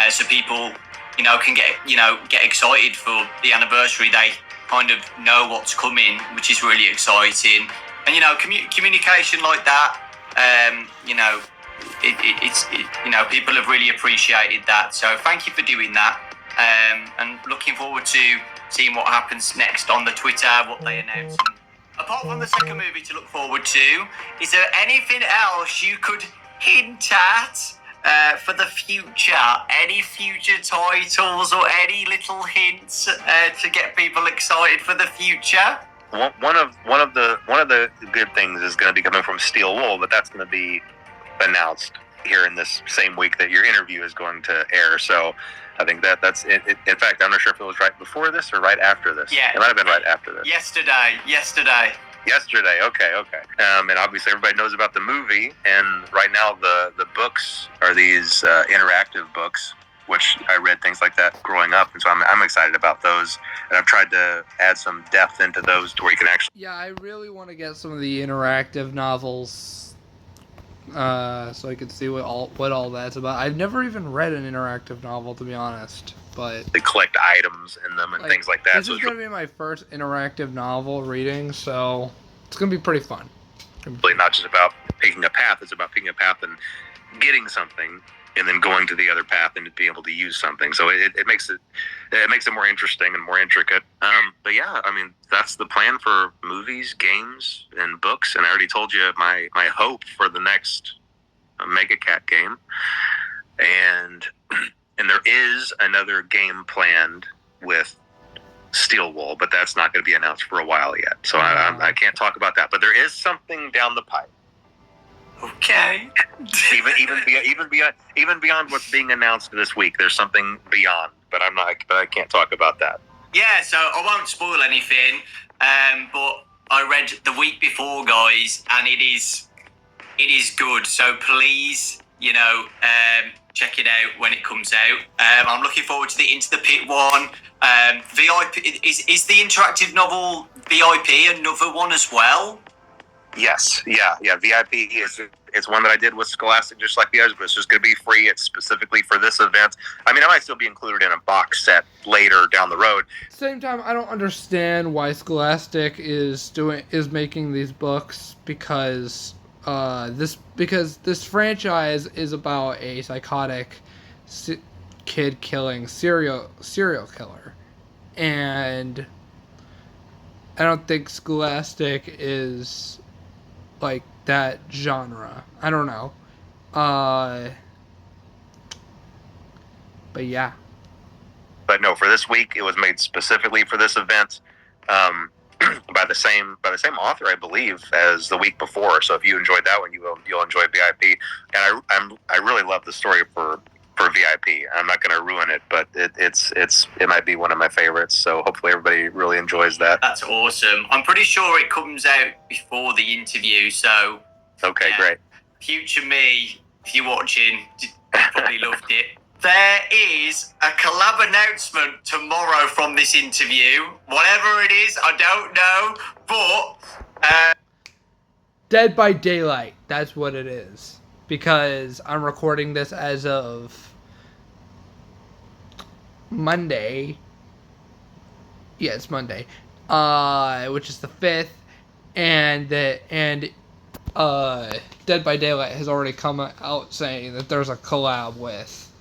So people can get excited for the anniversary. They kind of know what's coming, which is really exciting. And communication like that, people have really appreciated that. So thank you for doing that. And looking forward to seeing what happens next on the Twitter, what they announce. And apart from the second movie to look forward to, is there anything else you could hint at? For the future, any future titles or any little hints to get people excited for the future? One of the good things is going to be coming from Steel Wool, but that's going to be announced here in this same week that your interview is going to air. So I think that's it. In fact, I'm not sure if it was right before this or right after this. Yeah, it might have been right after this. Yesterday. Okay. And obviously everybody knows about the movie, and right now the books are these interactive books, which I read things like that growing up, and so I'm excited about those, and I've tried to add some depth into those to where you can actually... Yeah, I really want to get some of the interactive novels, so I can see what all that's about. I've never even read an interactive novel, to be honest, but... They collect items in them and things like that. This is going to be my first interactive novel reading, so it's going to be pretty fun. Really not just about picking a path, it's about picking a path and getting something, and then going to the other path and being able to use something. So it makes it more interesting and more intricate. But yeah, I mean, that's the plan for movies, games, and books. And I already told you my hope for the next Mega Cat game. And there is another game planned with Steel Wool, but that's not going to be announced for a while yet. So I can't talk about that. But there is something down the pipe. Okay. even beyond what's being announced this week, there's something beyond. But I can't talk about that. Yeah. So I won't spoil anything. But I read the week before, guys, and it is good. So please, check it out when it comes out. I'm looking forward to the Into the Pit one. VIP is the interactive novel VIP another one as well? Yes, yeah. VIP is it's one that I did with Scholastic, just like the others, but it's just going to be free. It's specifically for this event. I mean, I might still be included in a box set later down the road. Same time, I don't understand why Scholastic is making these books because this franchise is about a psychotic kid killing serial killer, and I don't think Scholastic is like that genre. I don't know. But yeah. But no, for this week, it was made specifically for this event, by the same author, I believe, as the week before. So if you enjoyed that one, you'll enjoy VIP. And I really love the story for VIP. I'm not going to ruin it, but it might be one of my favorites. So hopefully everybody really enjoys that. That's awesome. I'm pretty sure it comes out before the interview. So okay, yeah. Great. Future me, if you're watching, probably loved it. There is a collab announcement tomorrow from this interview. Whatever it is, I don't know, but Dead by Daylight. That's what it is. Because I'm recording this as of Monday. Yeah, it's Monday. Which is the 5th, and Dead by Daylight has already come out saying that there's a collab with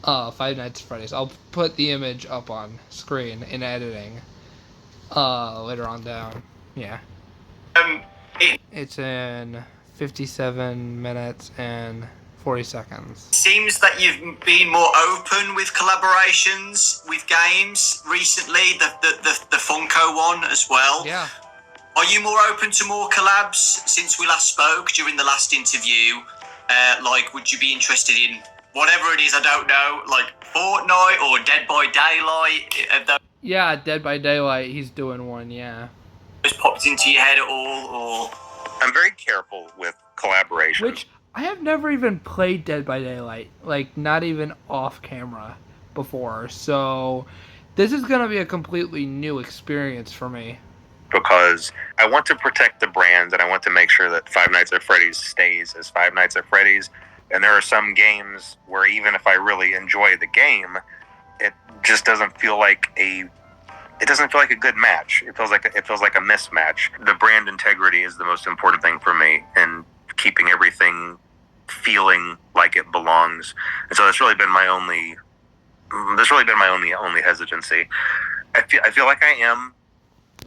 Five Nights at Freddy's. I'll put the image up on screen in editing later on down. Yeah. It's in 57 minutes and 40 seconds. Seems that you've been more open with collaborations with games recently, the Funko one as well. Yeah. Are you more open to more collabs since we last spoke during the last interview? Would you be interested in whatever it is, I don't know, like Fortnite or Dead by Daylight? Yeah, Dead by Daylight, he's doing one, yeah. Just popped into your head at all, or? I'm very careful with collaboration. Which, I have never even played Dead by Daylight, like, not even off camera before, so this is going to be a completely new experience for me. Because I want to protect the brand, and I want to make sure that Five Nights at Freddy's stays as Five Nights at Freddy's. And there are some games where even if I really enjoy the game, it just doesn't feel like a good match. It feels like a mismatch. The brand integrity is the most important thing for me, and keeping everything feeling like it belongs. And so that's really been my only hesitancy. I feel like I am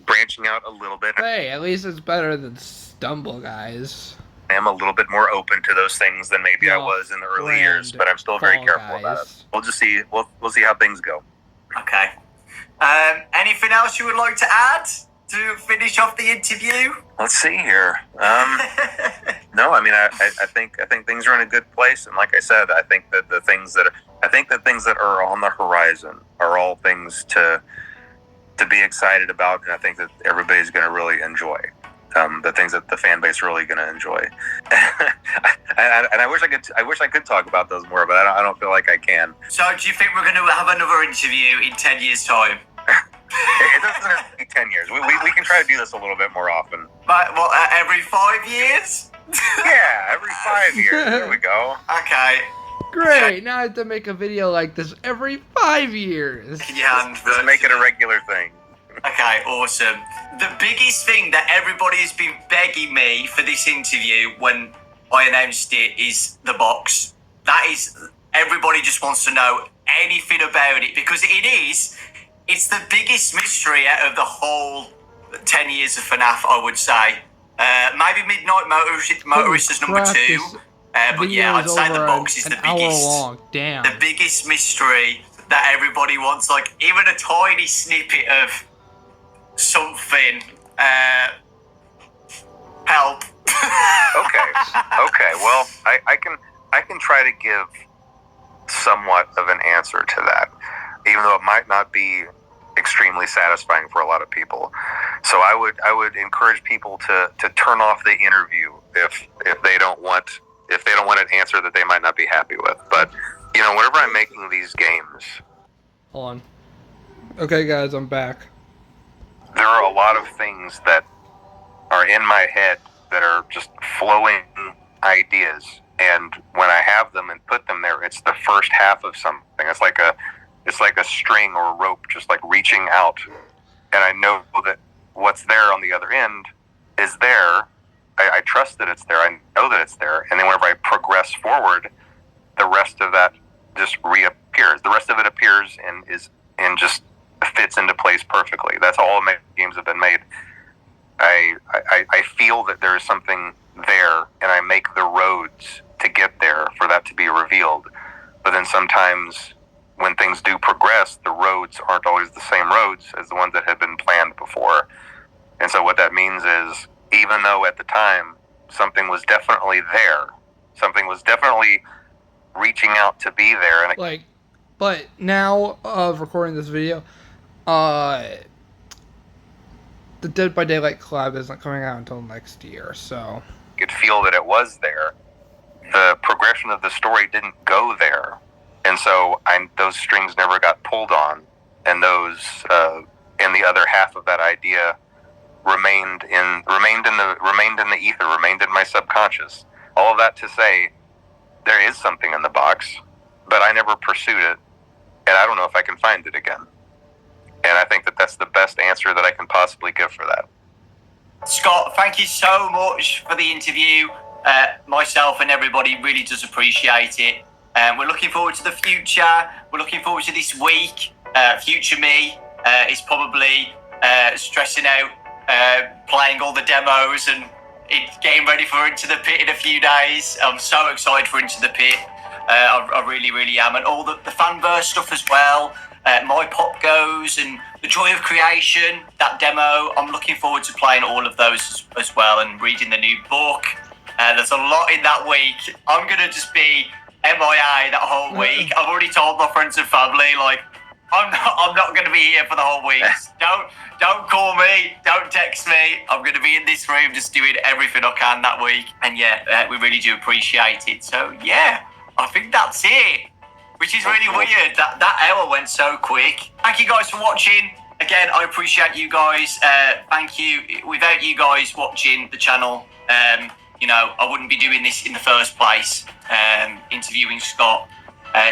branching out a little bit. Hey, at least it's better than Stumble Guys. I am a little bit more open to those things than maybe I was in the early years, but I'm still very careful about it. We'll just see. We'll see how things go. Okay. Anything else you would like to add to finish off the interview? Let's see here. No, I mean, I think things are in a good place, and like I said, I think that the things that are on the horizon are all things to be excited about, and I think that everybody's going to really enjoy. The things that the fan base really going to enjoy, and I wish I could talk about those more, but I don't feel like I can. So, do you think we're going to have another interview in 10 years' time? It doesn't have to be 10 years. We can try to do this a little bit more often. But every 5 years? Yeah, every 5 years. There we go. Okay. Great. Now I have to make a video like this every 5 years. Yeah, just make it a regular thing. Okay, awesome. The biggest thing that everybody has been begging me for this interview when I announced it is the box. That is, everybody just wants to know anything about it because it's the biggest mystery out of the whole 10 years of FNAF, I would say. Maybe Midnight Motorist is number 2. But yeah, I'd say the box is the biggest. Long. Damn. The biggest mystery that everybody wants, like even a tiny snippet of something. Help. Okay. Well, I can try to give somewhat of an answer to that, even though it might not be extremely satisfying for a lot of people. So I would encourage people to turn off the interview if they don't want an answer that they might not be happy with. But whenever I'm making these games, hold on. Okay, guys, I'm back. There are a lot of things that are in my head that are just flowing ideas. And when I have them and put them there, it's the first half of something. It's like a string or a rope, just like reaching out. And I know that what's there on the other end is there. I trust that it's there. I know that it's there. And then whenever I progress forward, the rest of that just reappears. The rest of it appears and just fits into place perfectly. That's how all my games have been made. I feel that there is something there, and I make the roads to get there for that to be revealed. But then sometimes when things do progress, the roads aren't always the same roads as the ones that had been planned before. And so what that means is, even though at the time something was definitely there, something was definitely reaching out to be there, and but now of recording this video, the Dead by Daylight collab isn't coming out until next year, so I could feel that it was there. The progression of the story didn't go there, and so those strings never got pulled on, and those and the other half of that idea remained in the ether, remained in my subconscious. All of that to say, there is something in the box, but I never pursued it, and I don't know if I can find it again. And I think that that's the best answer that I can possibly give for that. Scott, thank you so much for the interview. Myself and everybody really does appreciate it. We're looking forward to the future. We're looking forward to this week. Future me is probably stressing out, playing all the demos and getting ready for Into the Pit in a few days. I'm so excited for Into the Pit. I really, really am. And all the fanverse stuff as well. My Pop Goes and The Joy of Creation, that demo. I'm looking forward to playing all of those as well and reading the new book. There's a lot in that week. I'm going to just be MIA that whole week. I've already told my friends and family, like, I'm not going to be here for the whole week. Don't call me. Don't text me. I'm going to be in this room just doing everything I can that week. And yeah, we really do appreciate it. So yeah, I think that's it. Which is really weird. That hour went so quick. Thank you guys for watching. Again, I appreciate you guys. Thank you. Without you guys watching the channel, I wouldn't be doing this in the first place, interviewing Scott.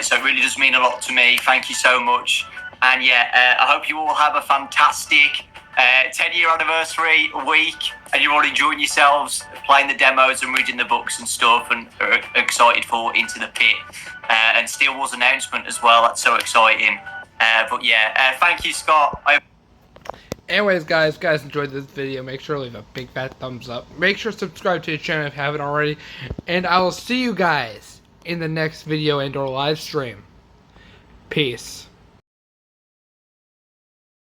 So it really does mean a lot to me. Thank you so much. And yeah, I hope you all have a fantastic 10-year anniversary week, and you're all enjoying yourselves, playing the demos and reading the books and stuff, and are excited for Into the Pit. And Steel Wars announcement as well. That's so exciting. But yeah, thank you, Scott. anyways, guys enjoyed this video, make sure to leave a big fat thumbs up. Make sure to subscribe to the channel if you haven't already. And I will see you guys in the next video and or live stream. Peace.